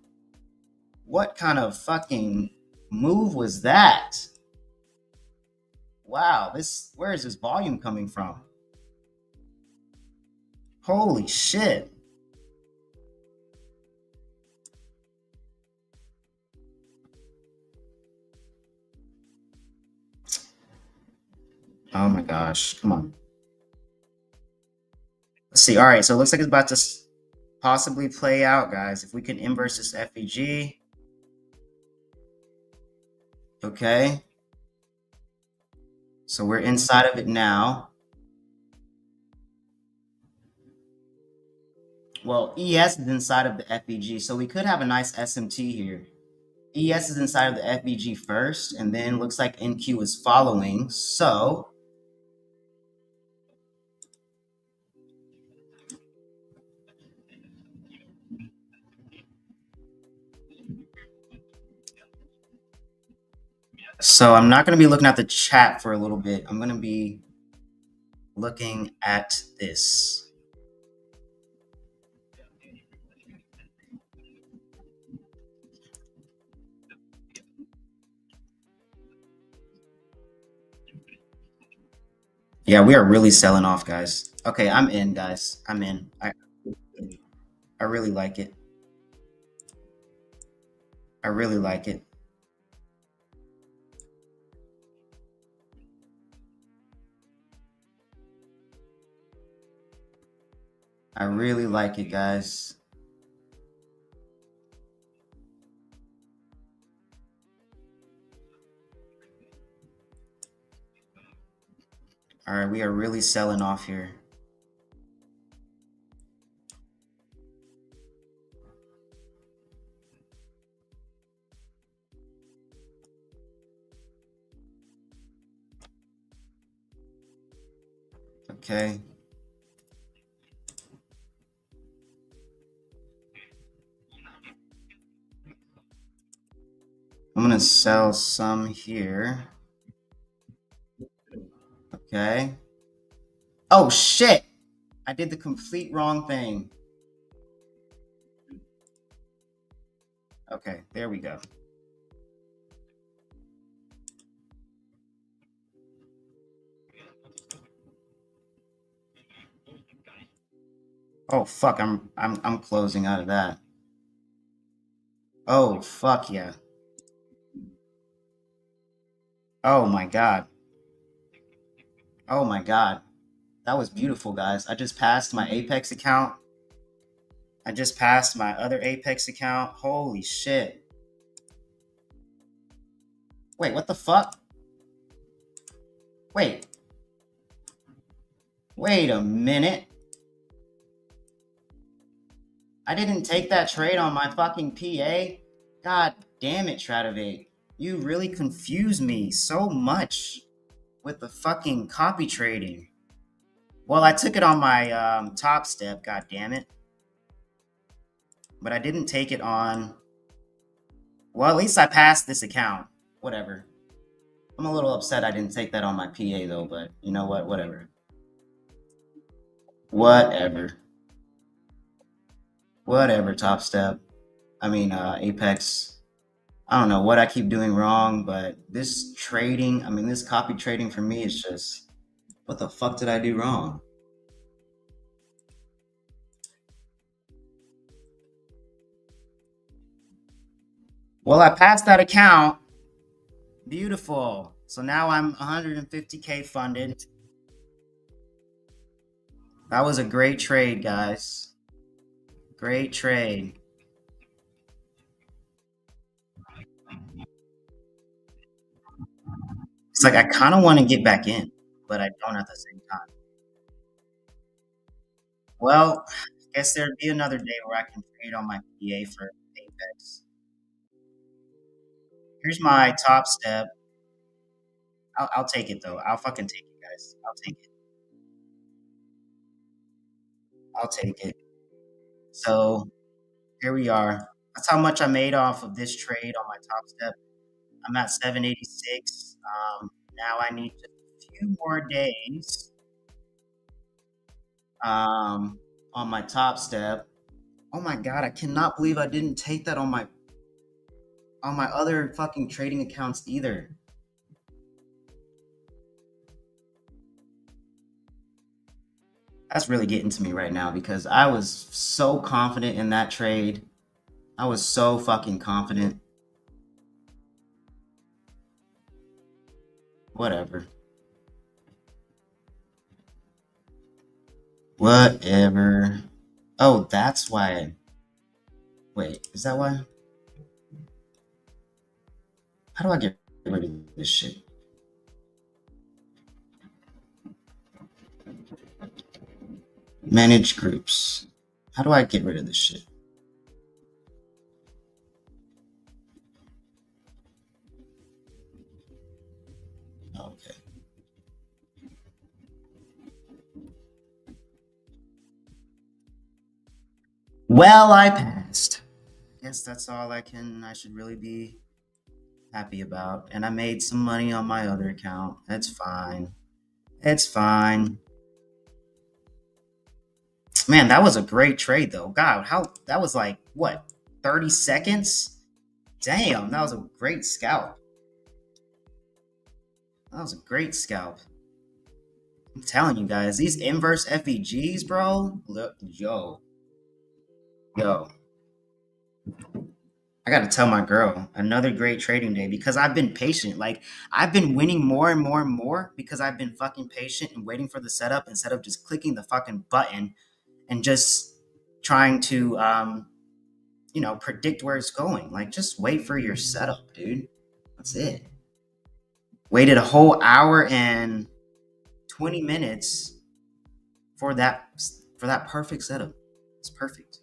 What kind of fucking move was that? Wow, where is this volume coming from? Holy shit. Oh my gosh, come on. Let's see. All right, so it looks like it's about to possibly play out, guys. If we can inverse this FEG. Okay. So we're inside of it now. Well, ES is inside of the FEG, so we could have a nice SMT here. ES is inside of the FEG first, and then looks like NQ is following. So I'm not going to be looking at the chat for a little bit. I'm going to be looking at this. Yeah, we are really selling off, guys. Okay, I'm in, guys. I'm in. I really like it. I really like it. I really like it, guys. All right, we are really selling off here. Okay. I'm gonna sell some here. Okay. Oh shit! I did the complete wrong thing. Okay, there we go. Oh fuck, I'm closing out of that. Oh fuck yeah. Oh my god. Oh my god. That was beautiful, guys. I just passed my Apex account. I just passed my other Apex account. Holy shit. Wait, what the fuck? Wait. Wait a minute. I didn't take that trade on my fucking PA. God damn it, Tradivate. You really confuse me so much with the fucking copy trading. Well, I took it on my top step, god damn it. But I didn't take it on... Well, at least I passed this account. Whatever. I'm a little upset I didn't take that on my PA though, but you know what? Whatever. Whatever. Whatever, top step. I mean, Apex. I don't know what I keep doing wrong, but this trading, I mean, this copy trading for me is just, what the fuck did I do wrong? Well, I passed that account. Beautiful. So now I'm 150K funded. That was a great trade, guys. Great trade. It's like I kind of want to get back in, but I don't at the same time. Well, I guess there'd be another day where I can trade on my PA for Apex. Here's my top step. I'll take it though. I'll fucking take it, guys. I'll take it. I'll take it. So here we are. That's how much I made off of this trade on my top step. I'm at 786. Now I need just a few more days on my top step. Oh my god, I cannot believe I didn't take that on my other fucking trading accounts either. That's really getting to me right now because I was so confident in that trade. I was so fucking confident. Whatever. Whatever. Oh, that's why. Wait, is that why? How do I get rid of this shit? Manage groups. How do I get rid of this shit? Okay. Well, I passed. Guess that's all I should really be happy about. And I made some money on my other account. That's fine. It's fine. Man, that was a great trade though. God, that was like what, 30 seconds? Damn, that was a great scalp. That was a great scalp. I'm telling you guys, these inverse FEGs, bro. Look, yo. I gotta tell my girl, another great trading day, because I've been patient. Like, I've been winning more and more and more because I've been fucking patient and waiting for the setup instead of just clicking the fucking button and just trying to predict where it's going. Like, just wait for your setup, dude. That's it. Waited a whole hour and 20 minutes for that perfect setup. It's perfect.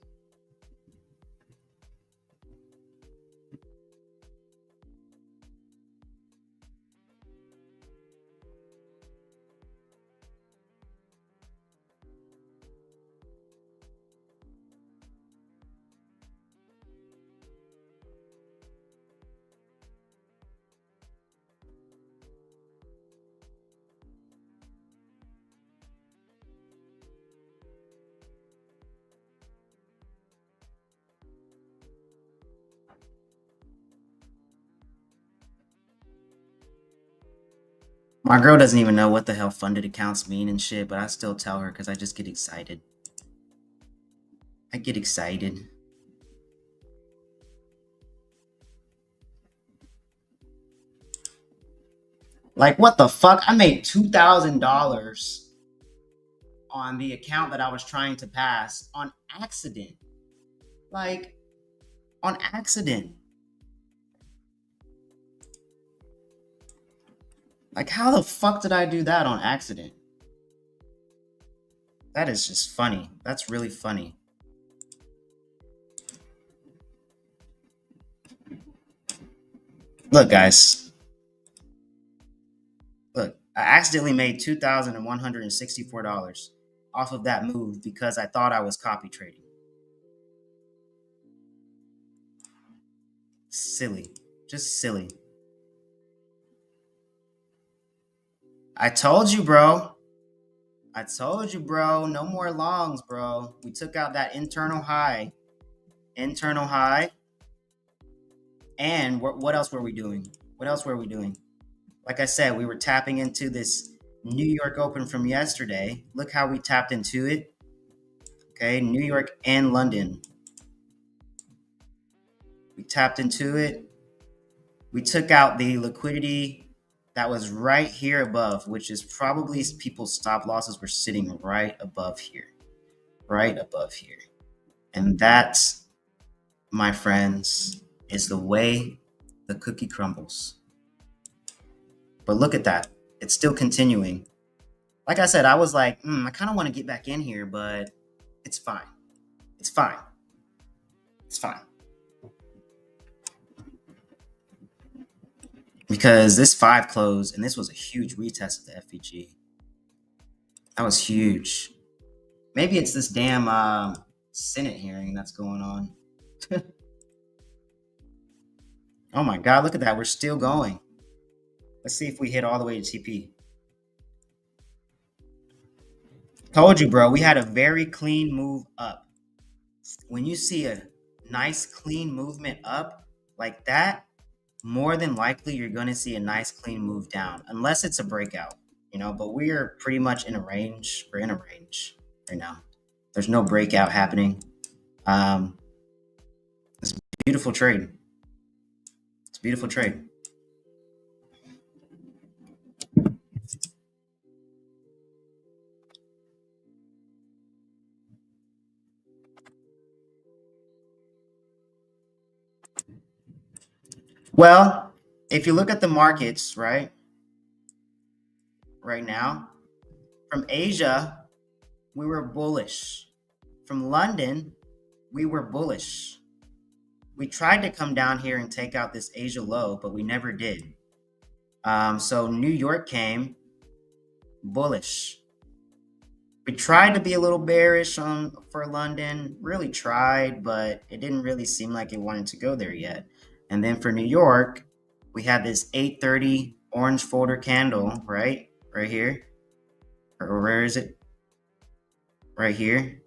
My girl doesn't even know what the hell funded accounts mean and shit, but I still tell her because I just get excited. I get excited. Like, what the fuck? I made $2,000 on the account that I was trying to pass on accident. Like, on accident. Like, how the fuck did I do that on accident? That is just funny. That's really funny. Look, guys. Look, I accidentally made $2,164 off of that move because I thought I was copy trading. Silly. Just silly. I told you, bro. I told you, bro. No more longs, bro. We took out that internal high. Internal high. And what else were we doing? What else were we doing? Like I said, we were tapping into this New York Open from yesterday. Look how we tapped into it. Okay, New York and London. We tapped into it. We took out the liquidity that was right here above, which is probably people's stop losses were sitting right above here. Right above here. And that, my friends, is the way the cookie crumbles. But look at that. It's still continuing. Like I said, I was like, I kind of want to get back in here, but it's fine. It's fine. It's fine. Because this 5 closed, and this was a huge retest of the FEG. That was huge. Maybe it's this damn Senate hearing that's going on. Oh my God, look at that. We're still going. Let's see if we hit all the way to TP. Told you, bro. We had a very clean move up. When you see a nice clean movement up like that, more than likely you're going to see a nice clean move down, unless it's a breakout, but we are pretty much in a range. We're in a range right now. There's no breakout happening. It's a beautiful trade. It's a beautiful trade. Well, if you look at the markets, right now, from Asia, we were bullish. From London, we were bullish. We tried to come down here and take out this Asia low, but we never did. So New York came bullish. We tried to be a little bearish for London, really tried, but it didn't really seem like it wanted to go there yet. And then for New York, we had this 830 orange folder candle, right here. Or where is it? Right here.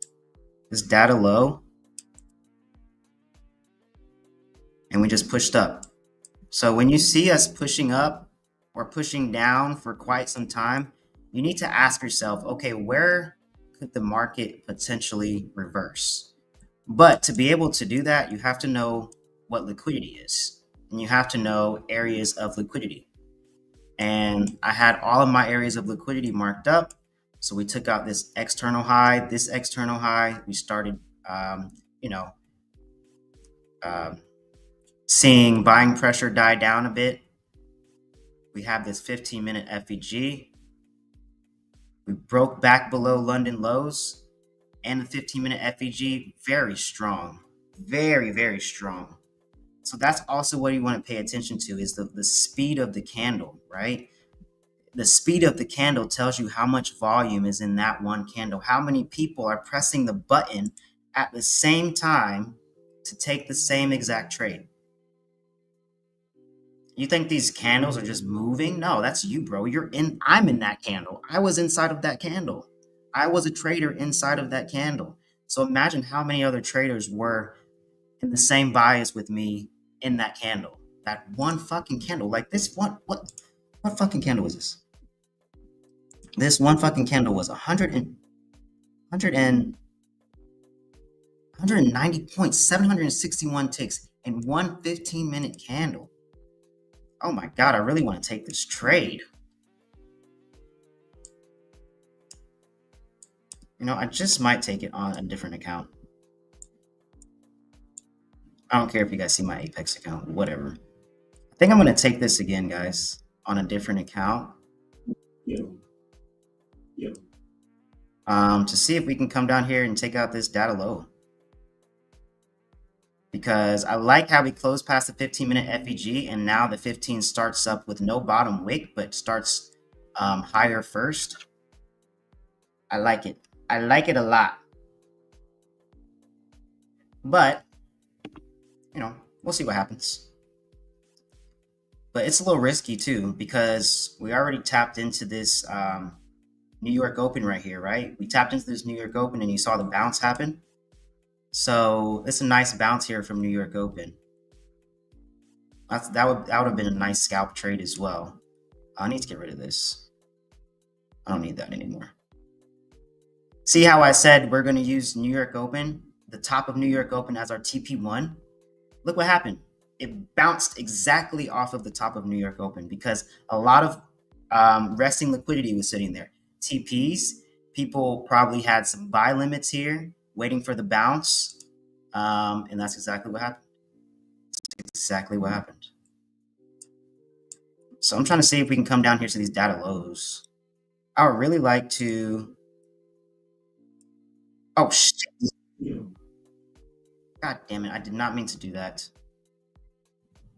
This data low. And we just pushed up. So when you see us pushing up or pushing down for quite some time, you need to ask yourself, okay, where could the market potentially reverse? But to be able to do that, you have to know what liquidity is, and you have to know areas of liquidity. And I had all of my areas of liquidity marked up. So we took out this external high, we started, seeing buying pressure die down a bit. We have this 15-minute FEG. We broke back below London lows, and the 15-minute FEG, very strong, very, very strong. So that's also what you want to pay attention to, is the speed of the candle, right? The speed of the candle tells you how much volume is in that one candle, how many people are pressing the button at the same time to take the same exact trade. You think these candles are just moving? No, that's you, bro. I'm in that candle. I was inside of that candle. I was a trader inside of that candle. So imagine how many other traders were in the same bias with me in that candle. That one fucking candle. Like this one, what fucking candle is this? This one fucking candle was 190 points, 761 ticks in one 15-minute candle. Oh my God, I really want to take this trade. I just might take it on a different account. I don't care if you guys see my Apex account, whatever. I think I'm going to take this again, guys, on a different account. To see if we can come down here and take out this data low. Because I like how we closed past the 15-minute FEG, and now the 15 starts up with no bottom wick, but starts higher first. I like it. I like it a lot. But, we'll see what happens. But it's a little risky too, because we already tapped into this New York Open right here, right? We tapped into this New York Open and you saw the bounce happen. So it's a nice bounce here from New York Open. That would have been a nice scalp trade as well. I need to get rid of this. I don't need that anymore. See how I said we're going to use New York Open, the top of New York Open, as our TP1? Look what happened. It bounced exactly off of the top of New York Open because a lot of resting liquidity was sitting there. TPs, people probably had some buy limits here waiting for the bounce. And that's exactly what happened. So I'm trying to see if we can come down here to these data lows. I would really like to... Oh, shit. God damn it. I did not mean to do that.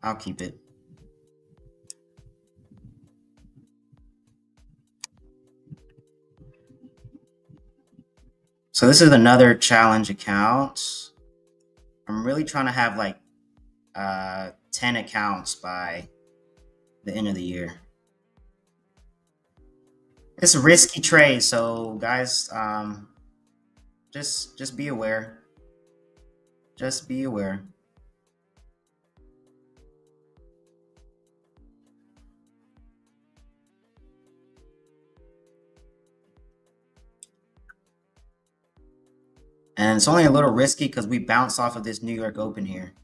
I'll keep it. So this is another challenge account. I'm really trying to have like 10 accounts by the end of the year. It's a risky trade, so guys, just be aware. Just be aware. And it's only a little risky because we bounce off of this New York Open here.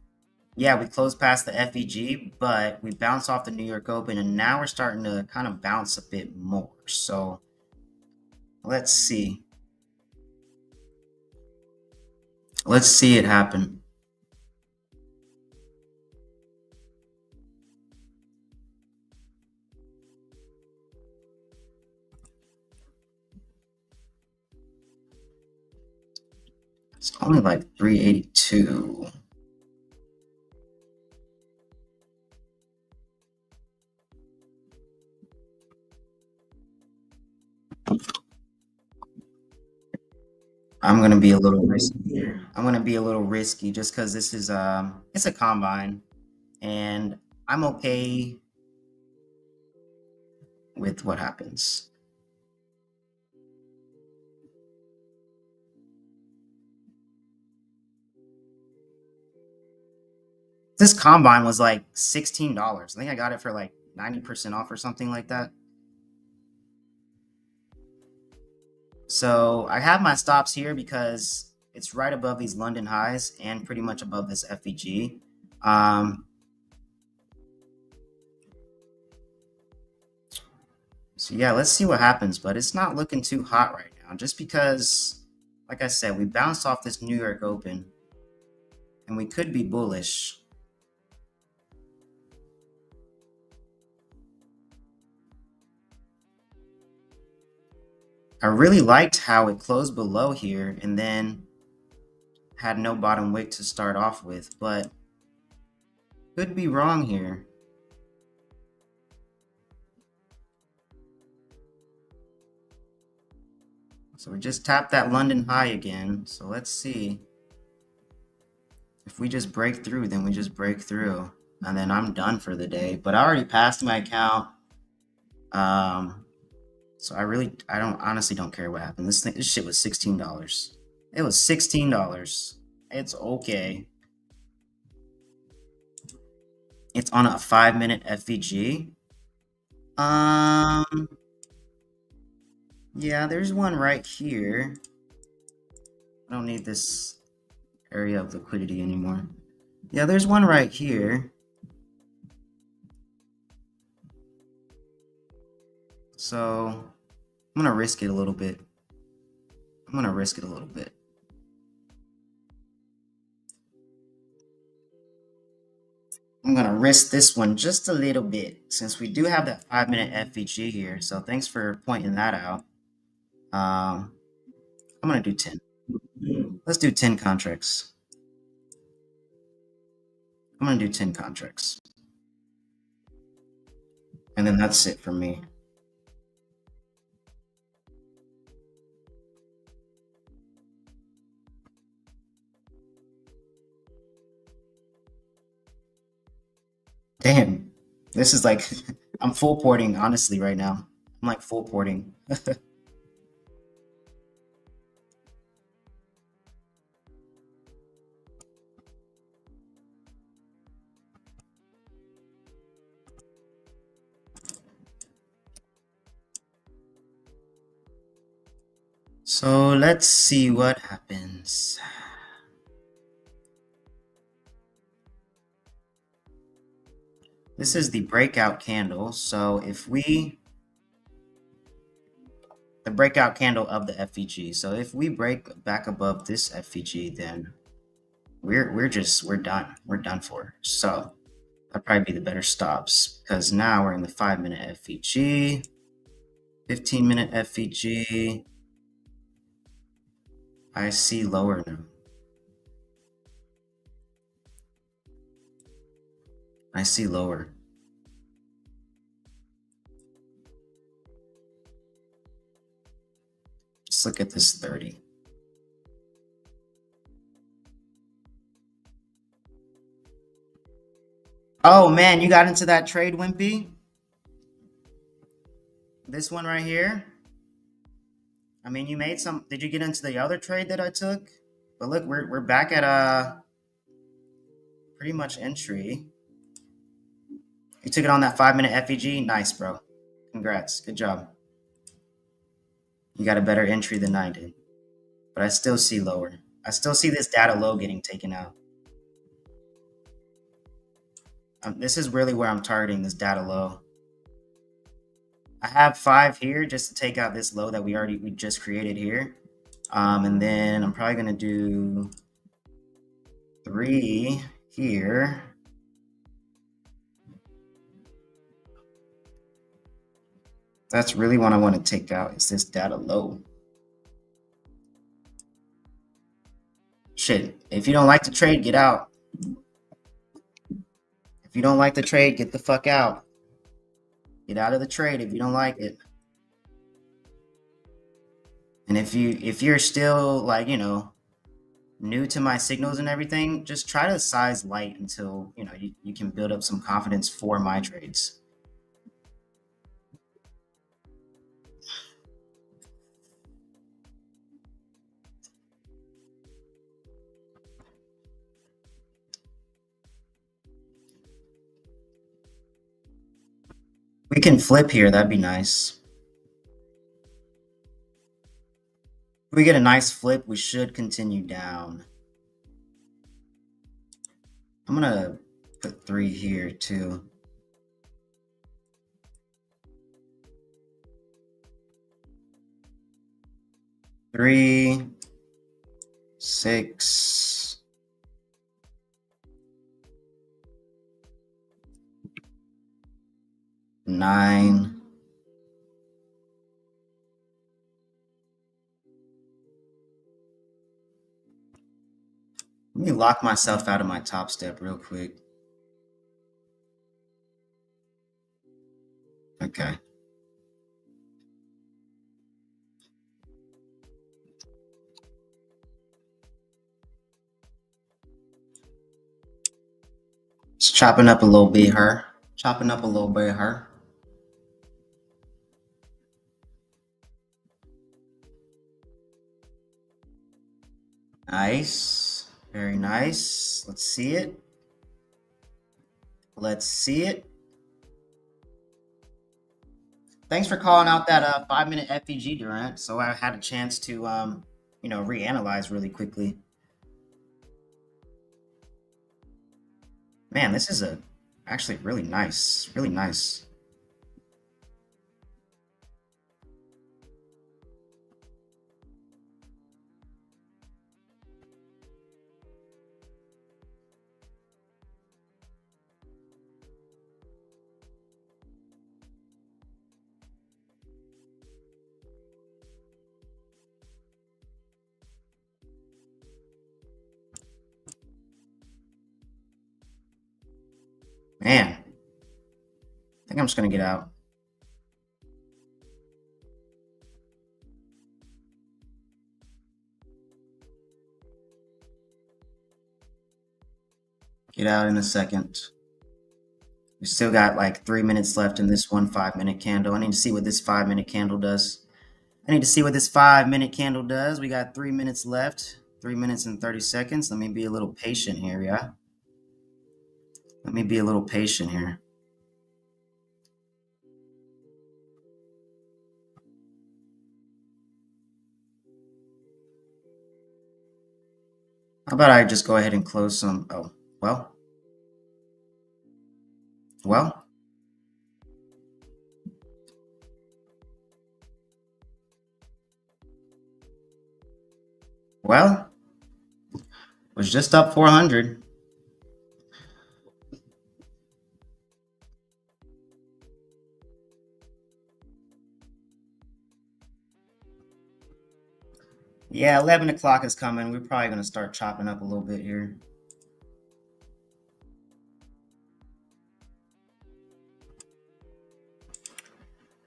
Yeah, we closed past the FEG, but we bounced off the New York Open, and now we're starting to kind of bounce a bit more. So let's see. Let's see it happen. It's only like 382. I'm gonna be a little risky. I'm gonna be a little risky just because this is it's a combine, and I'm okay with what happens. This combine was like $16. I think I got it for like 90% off or something like that. So I have my stops here because it's right above these London highs and pretty much above this FVG. So yeah, let's see what happens, but it's not looking too hot right now just because, like I said, we bounced off this New York Open and we could be bullish. I really liked how it closed below here and then had no bottom wick to start off with, but could be wrong here. So we just tapped that London high again. So let's see. If we just break through, then we just break through. And then I'm done for the day. But I already passed my account. So I honestly don't care what happened. This shit was $16. It was $16. It's okay. It's on a 5-minute FVG. Yeah, there's one right here. I don't need this area of liquidity anymore. Yeah, there's one right here. So I'm gonna risk it a little bit. I'm gonna risk it a little bit. I'm gonna risk this one just a little bit since we do have that 5-minute FVG here. So thanks for pointing that out. I'm gonna do 10. Let's do 10 contracts. I'm gonna do 10 contracts. And then that's it for me. Damn, this is like, I'm full porting honestly right now. I'm like full porting. So let's see what happens. This is the breakout candle. So if the breakout candle of the FVG. So if we break back above this FVG, then we're done. We're done for. So that'd probably be the better stops because now we're in the 5-minute FVG, 15-minute FVG. I see lower now. I see lower. Just look at this 30. Oh man, you got into that trade, Wimpy? This one right here? I mean, you made some. Did you get into the other trade that I took? But look, we're back at pretty much entry. You took it on that 5-minute FVG. Nice, bro. Congrats. Good job. You got a better entry than I did. But I still see lower. I still see this data low getting taken out. This is really where I'm targeting this data low. I have 5 here just to take out this low that we just created here. And then I'm probably gonna do 3 here. That's really what I want to take out is this data low. Shit, if you don't like the trade, get out. If you don't like the trade, get the fuck out. Get out of the trade if you don't like it. And if you're still like, you know, new to my signals and everything, just try to size light until, you know, you can build up some confidence for my trades. We can flip here, that'd be nice. If we get a nice flip, we should continue down. I'm gonna put 3 here too. Three, 6, 9. Let me lock myself out of my top step real quick. Okay. Just chopping up a little bit her. Chopping up a little bit her. Nice. Very nice. Let's see it. Let's see it. Thanks for calling out that 5-minute FEG, Durant. So I had a chance to, you know, reanalyze really quickly. Man, this is actually really nice. Really nice. Man, I think I'm just gonna get out. Get out in a second. We still got like 3 minutes left in this one 5-minute candle. I need to see what this 5-minute candle does. We got 3 minutes left. 3 minutes and 30 seconds. Let me be a little patient here, yeah? Let me be a little patient here. How about I just go ahead and close some? Oh, well. Was just up 400. Yeah, 11 o'clock is coming. We're probably going to start chopping up a little bit here.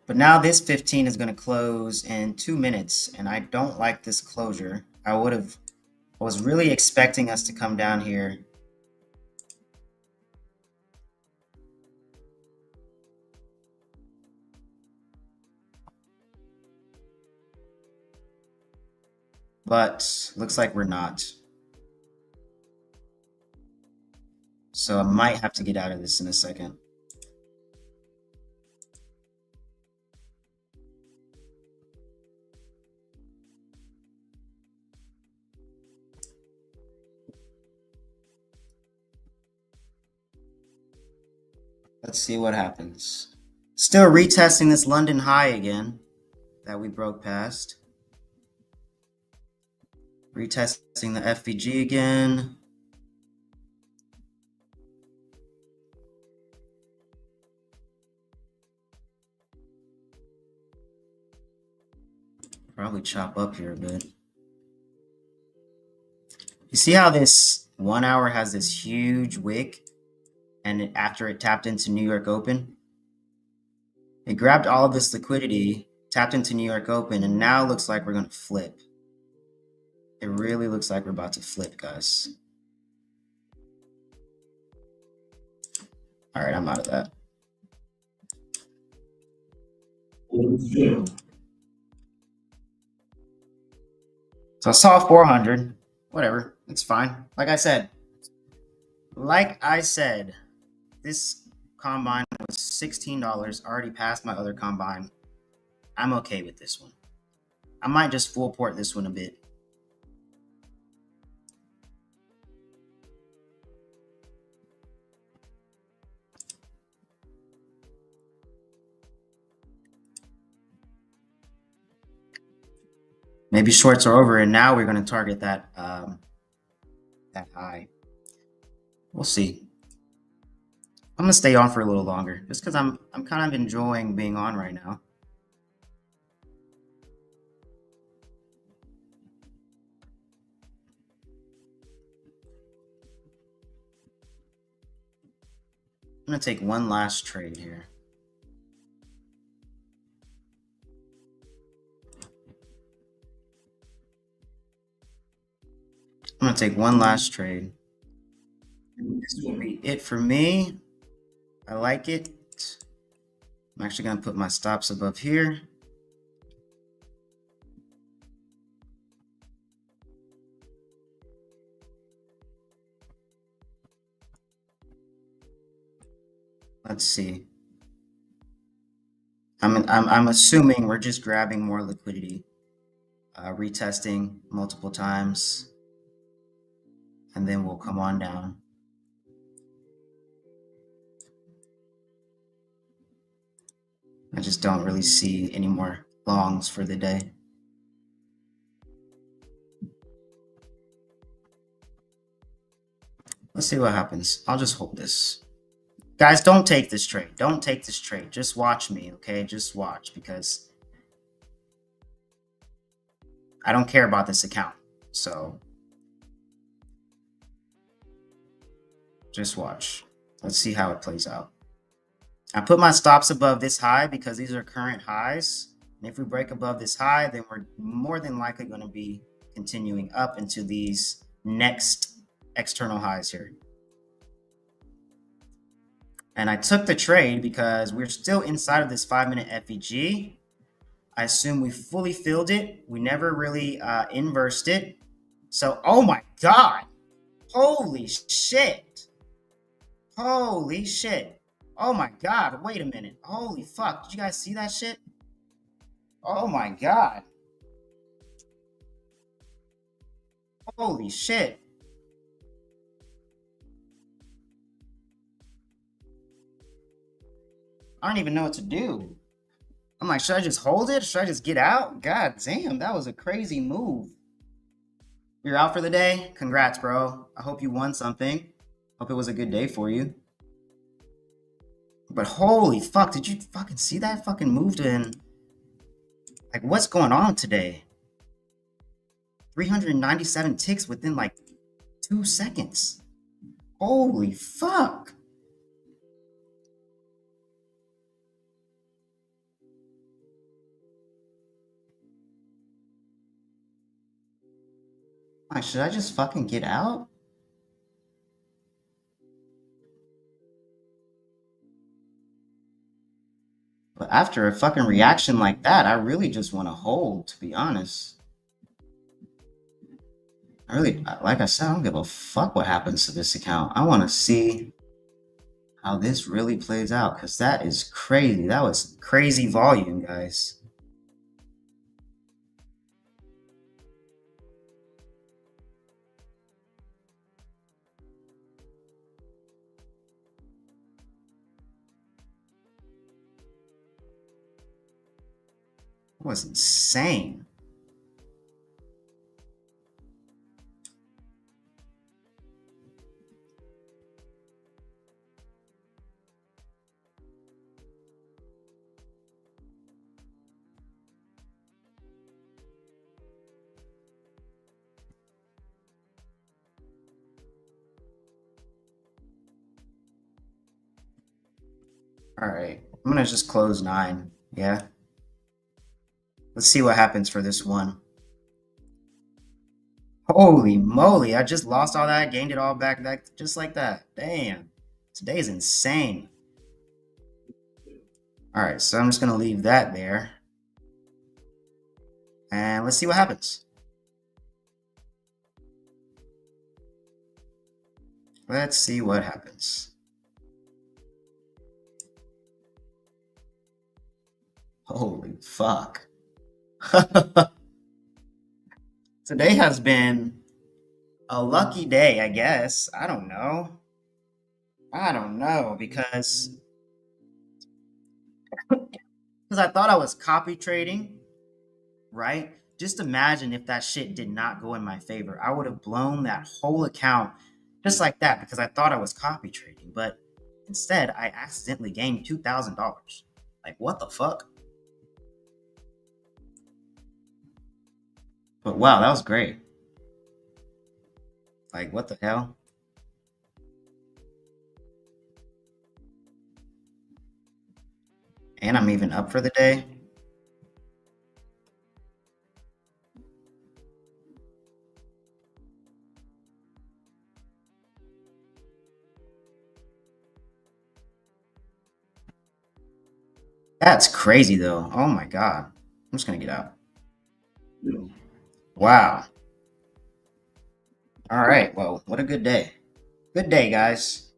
But now this 15 is going to close in 2 minutes, and I don't like this closure. I was really expecting us to come down here. But looks like we're not. So I might have to get out of this in a second. Let's see what happens. Still retesting this London high again that we broke past. Retesting the FVG again. Probably chop up here a bit. You see how this 1 hour has this huge wick, and after it tapped into New York Open, it grabbed all of this liquidity, tapped into New York Open, and now it looks like we're going to flip. It really looks like we're about to flip, guys. All right, I'm out of that. So I saw 400, whatever, it's fine. Like I said, this combine was $16, already passed my other combine. I'm okay with this one. I might just full port this one a bit. Maybe shorts are over, and now we're going to target that that high. We'll see. I'm going to stay on for a little longer, just because I'm kind of enjoying being on right now. I'm going to take one last trade here. I'm going to take one last trade. This will be it for me. I like it. I'm actually going to put my stops above here. Let's see. I'm assuming we're just grabbing more liquidity, retesting multiple times, and then we'll come on down. I just don't really see any more longs for the day. Let's see what happens. I'll just hold this. Guys, don't take this trade. Don't take this trade. Just watch me, okay? Just watch, because I don't care about this account. So just watch. Let's see how it plays out. I put my stops above this high because these are current highs. And if we break above this high, then we're more than likely going to be continuing up into these next external highs here. And I took the trade because we're still inside of this 5-minute FEG. I assume we fully filled it. We never really inversed it. So, oh my God. Holy shit. Holy shit. Oh my God. Wait a minute. Holy fuck. Did you guys see that shit? Oh my God. Holy shit. I don't even know what to do. I'm like, should I just hold it? Should I just get out? God damn, that was a crazy move. You're out for the day? Congrats, bro. I hope you won something. Hope it was a good day for you. But holy fuck, did you fucking see that fucking move in? Like, what's going on today? 397 ticks within like 2 seconds. Holy fuck. Like, should I just fucking get out? But after a fucking reaction like that, I really just want to hold, to be honest. I really, like I said, I don't give a fuck what happens to this account. I want to see how this really plays out, because that is crazy. That was crazy volume, guys. It was insane. All right, I'm gonna just close 9. Yeah. Let's see what happens for this one. Holy moly, I just lost all that, gained it all back just like that. Damn. Today is insane. All right, so I'm just gonna leave that there. And let's see what happens. Let's see what happens. Holy fuck. Today has been a lucky day, I guess. I don't know because I thought I was copy trading, right? Just imagine if that shit did not go in my favor. I would have blown that whole account just like that because I thought I was copy trading, but instead I accidentally gained $2,000. Like, what the fuck? But wow, that was great. Like, what the hell? And I'm even up for the day. That's crazy though. Oh my god. I'm just gonna get out. Wow. All right. Well, what a good day. Good day, guys.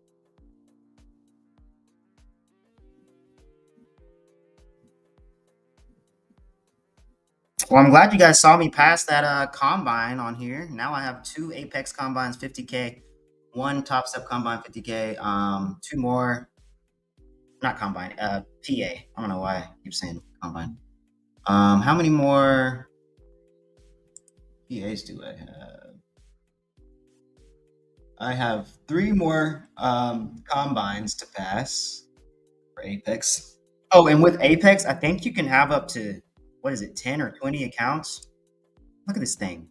Well, I'm glad you guys saw me pass that combine on here. Now I have 2 Apex combines 50K, 1 Top Step combine 50K, 2 more, not combine, PA. I don't know why I keep saying combine. How many more PAs do I have? I have 3 more combines to pass for Apex. Oh, and with Apex, I think you can have up to, what is it, 10 or 20 accounts? Look at this thing.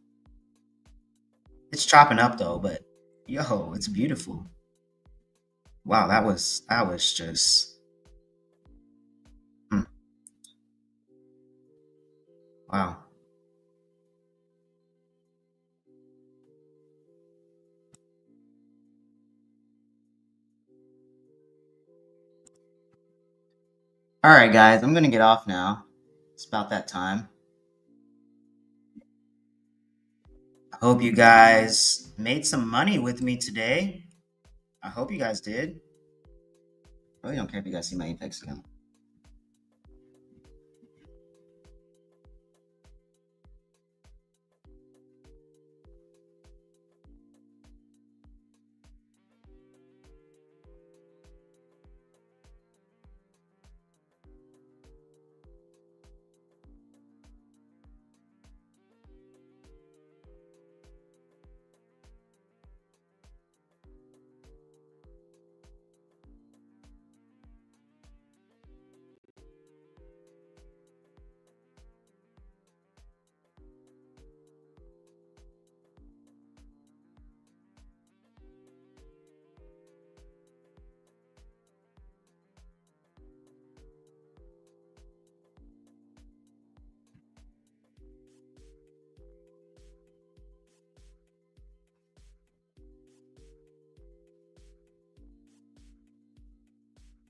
It's chopping up though, but yo, it's beautiful. Wow, that was just wow. All right, guys, I'm gonna get off now. It's about that time. I hope you guys made some money with me today. I hope you guys did. I really don't care if you guys see my Apex account.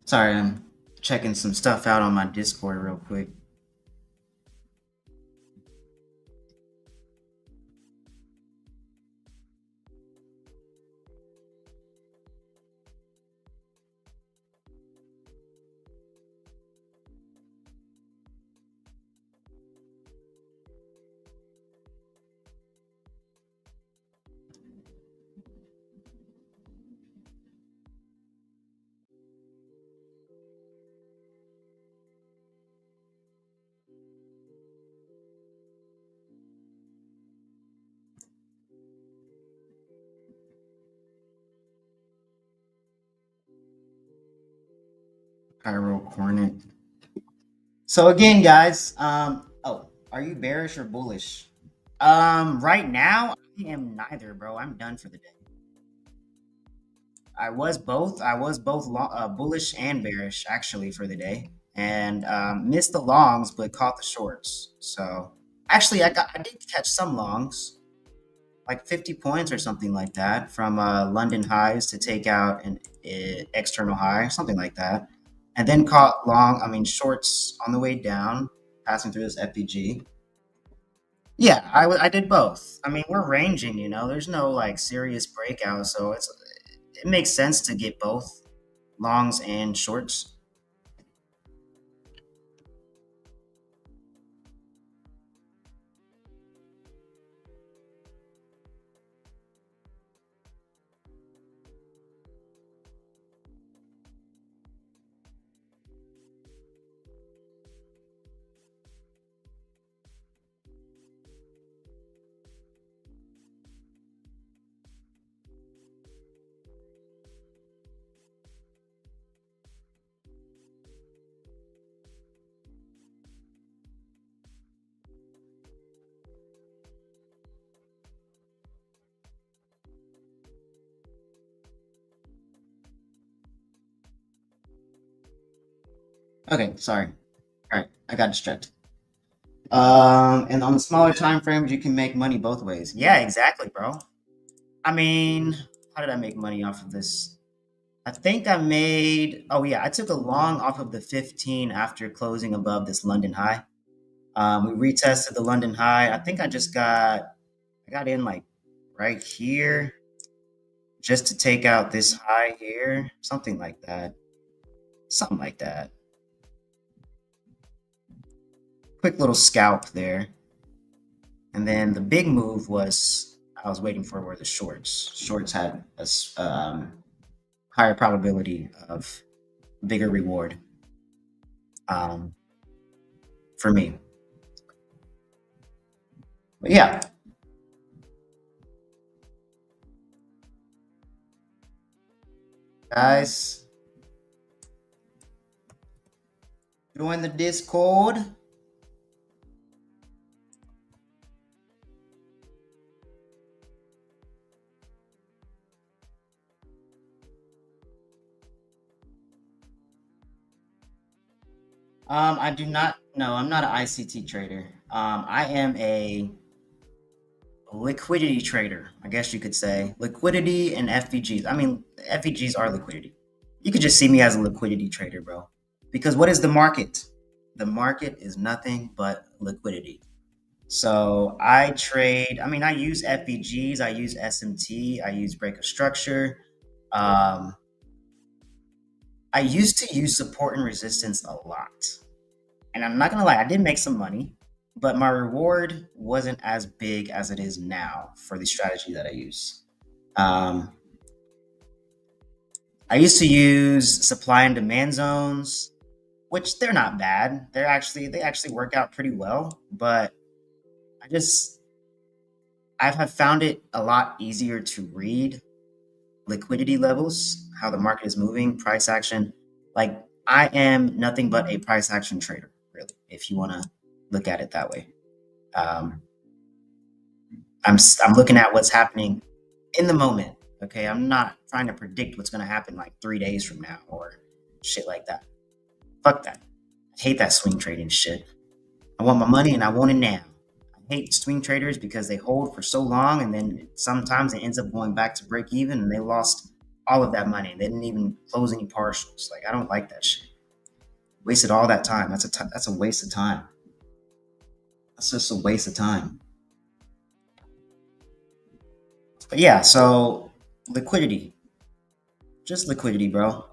Sorry, I'm checking some stuff out on my Discord real quick. Pyro Cornet. So again, guys, oh, are you bearish or bullish? Right now, I am neither, bro. I'm done for the day. I was both. I was both bullish and bearish actually for the day, and missed the longs but caught the shorts. So actually, I did catch some longs, like 50 points or something like that from London highs to take out an external high, something like that, and then caught shorts on the way down, passing through this FPG. Yeah, I did both. I mean, we're ranging, you know. There's no like serious breakout, so it makes sense to get both longs and shorts. Okay, sorry. All right, I got distracted. And on the smaller time frames, you can make money both ways. Yeah, exactly, bro. I mean, how did I make money off of this? I think I made. Oh yeah, I took a long off of the 15 after closing above this London high. We retested the London high. I think I got in like right here just to take out this high here, something like that. Something like that. Quick little scalp there. And then the big move was I was waiting for where the shorts had a higher probability of bigger reward for me. But yeah. Guys, join the Discord. I do not. No, I'm not an ICT trader. I am a liquidity trader, I guess you could say. Liquidity and FVGs. I mean, FVGs are liquidity. You could just see me as a liquidity trader, bro. Because what is the market? The market is nothing but liquidity. So I trade, I use FVGs, I use SMT, I use break of structure. I used to use support and resistance a lot. And I'm not gonna lie, I did make some money, but my reward wasn't as big as it is now for the strategy that I use. I used to use supply and demand zones, which they're not bad. They actually work out pretty well, but I have found it a lot easier to read liquidity levels, how the market is moving, price action. Like I am nothing but a price action trader, really, if you want to look at it that way. I'm looking at what's happening in the moment. Okay, I'm not trying to predict what's going to happen like 3 days from now or shit like that. Fuck that. I hate that swing trading shit. I want my money and I want it now. I hate swing traders because they hold for so long and then sometimes it ends up going back to break even and they lost all of that money. They didn't even close any partials. Like I don't like that shit. Wasted all that time. That's a waste of time. That's just a waste of time. But yeah, so liquidity. Just liquidity, bro.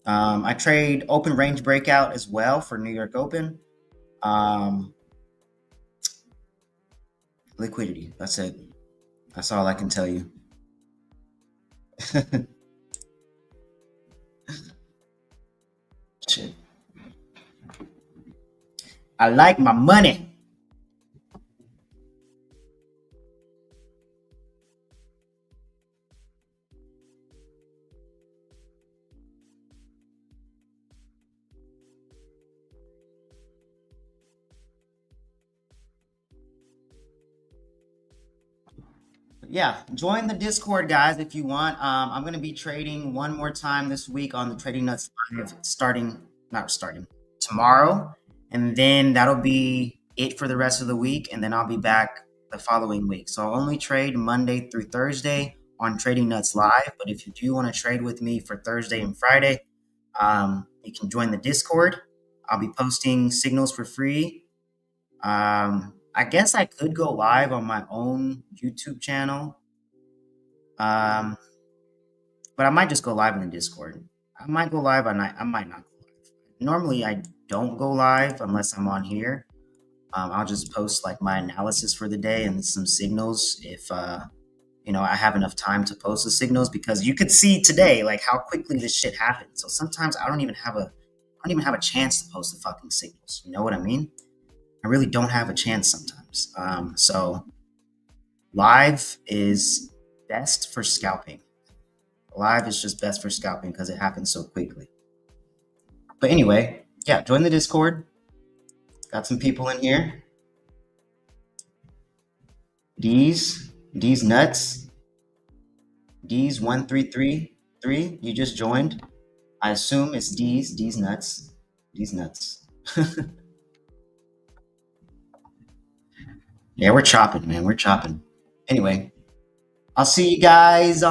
I trade open range breakout as well for New York Open. Liquidity. That's it. That's all I can tell you. Shit. I like my money. yeah, join the Discord, guys, if you want. I'm going to be trading one more time this week on the Trading Nuts Live, tomorrow. And then that'll be it for the rest of the week. And then I'll be back the following week. So I'll only trade Monday through Thursday on Trading Nuts Live. But if you do want to trade with me for Thursday and Friday, you can join the Discord. I'll be posting signals for free. I guess I could go live on my own YouTube channel. But I might just go live in the Discord. I might go live, I might not go live. Normally, I don't go live unless I'm on here. I'll just post like my analysis for the day and some signals if I have enough time to post the signals, because you could see today like how quickly this shit happened. So sometimes I don't even have a chance to post the fucking signals. You know what I mean? I really don't have a chance sometimes. So live is best for scalping. Live is just best for scalping because it happens so quickly. But anyway, yeah, join the Discord. Got some people in here. D's nuts. D's 1333. You just joined. I assume it's D's nuts. D's nuts. Yeah, we're chopping, man. We're chopping. Anyway, I'll see you guys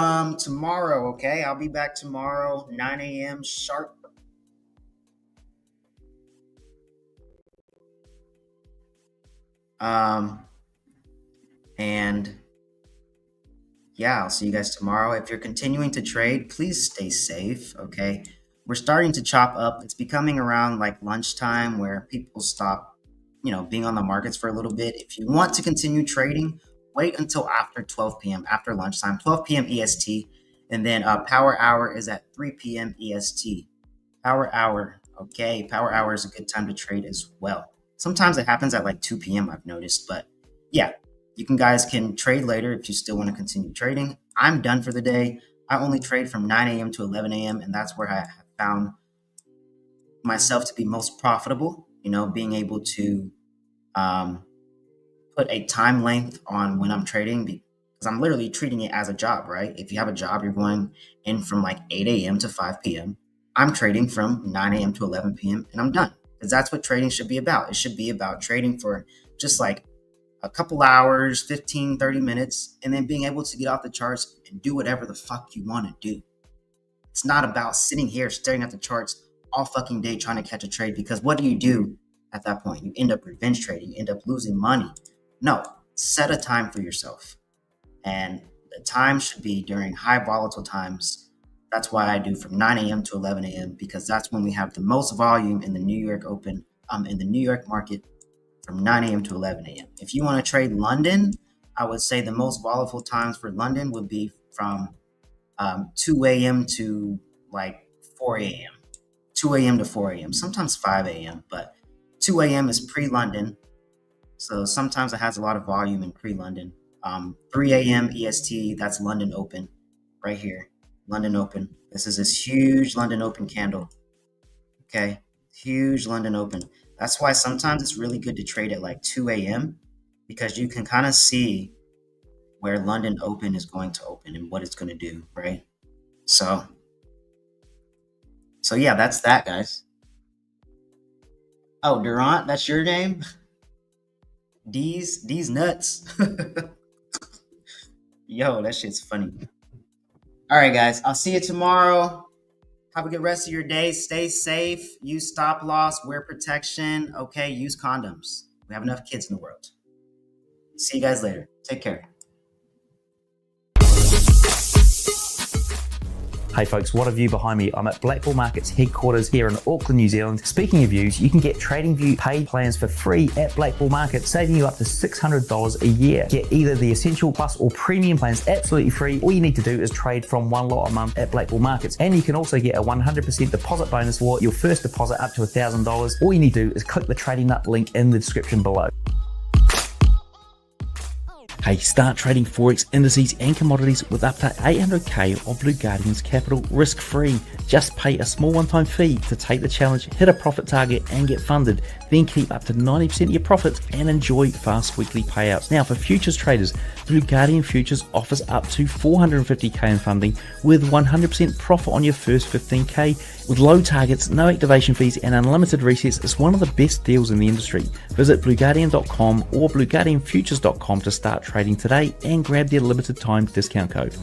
tomorrow, okay? I'll be back tomorrow, 9 a.m. sharp. And yeah, I'll see you guys tomorrow. If you're continuing to trade, please stay safe, okay? We're starting to chop up. It's becoming around like lunchtime where people stop being on the markets for a little bit. If you want to continue trading, wait until after 12 p.m., after lunchtime, 12 p.m. EST. And then power hour is at 3 p.m. EST. Power hour, okay? Power hour is a good time to trade as well. Sometimes it happens at like 2 p.m., I've noticed. But yeah, you guys can trade later if you still want to continue trading. I'm done for the day. I only trade from 9 a.m. to 11 a.m. And that's where I have found myself to be most profitable, being able to put a time length on when I'm trading, because I'm literally treating it as a job, right? If you have a job, you're going in from like 8 a.m. to 5 p.m. I'm trading from 9 a.m. to 11 p.m. and I'm done, because that's what trading should be about. It should be about trading for just like a couple hours, 15, 30 minutes, and then being able to get off the charts and do whatever the fuck you want to do. It's not about sitting here staring at the charts all fucking day trying to catch a trade, because what do? At that point, you end up revenge trading, you end up losing money. No, set a time for yourself. And the time should be during high volatile times. That's why I do from 9 a.m. to 11 a.m. because that's when we have the most volume in the New York open, in the New York market, from 9 a.m. to 11 a.m. If you want to trade London, I would say the most volatile times for London would be from 2 a.m. to like 4 a.m. 2 a.m. to 4 a.m. Sometimes 5 a.m. But 2 a.m. is pre-London. So sometimes it has a lot of volume in pre-London. 3 a.m. EST, that's London Open right here. London Open. This is this huge London Open candle. Okay, huge London Open. That's why sometimes it's really good to trade at like 2 a.m. because you can kind of see where London Open is going to open and what it's going to do, right? So yeah, that's that, guys. Oh, Durant, that's your name? D's nuts. Yo, that shit's funny. All right, guys, I'll see you tomorrow. Have a good rest of your day. Stay safe. Use stop loss. Wear protection. Okay, use condoms. We have enough kids in the world. See you guys later. Take care. Hey folks, what a view behind me. I'm at Black Bull Markets headquarters here in Auckland, New Zealand. Speaking of views, you can get TradingView paid plans for free at Black Bull Markets, saving you up to $600 a year. Get either the Essential Plus or Premium plans absolutely free. All you need to do is trade from one lot a month at Black Bull Markets. And you can also get a 100% deposit bonus for your first deposit up to $1,000. All you need to do is click the Trading Nut link in the description below. Hey, start trading Forex indices and commodities with up to 800k of Blue Guardian's capital risk-free. Just pay a small one-time fee to take the challenge, hit a profit target and get funded. Then keep up to 90% of your profits and enjoy fast weekly payouts. Now for futures traders, Blue Guardian Futures offers up to 450k in funding with 100% profit on your first 15k. With low targets, no activation fees and unlimited resets, it's one of the best deals in the industry. Visit blueguardian.com or blueguardianfutures.com to start trading today and grab their limited time discount code.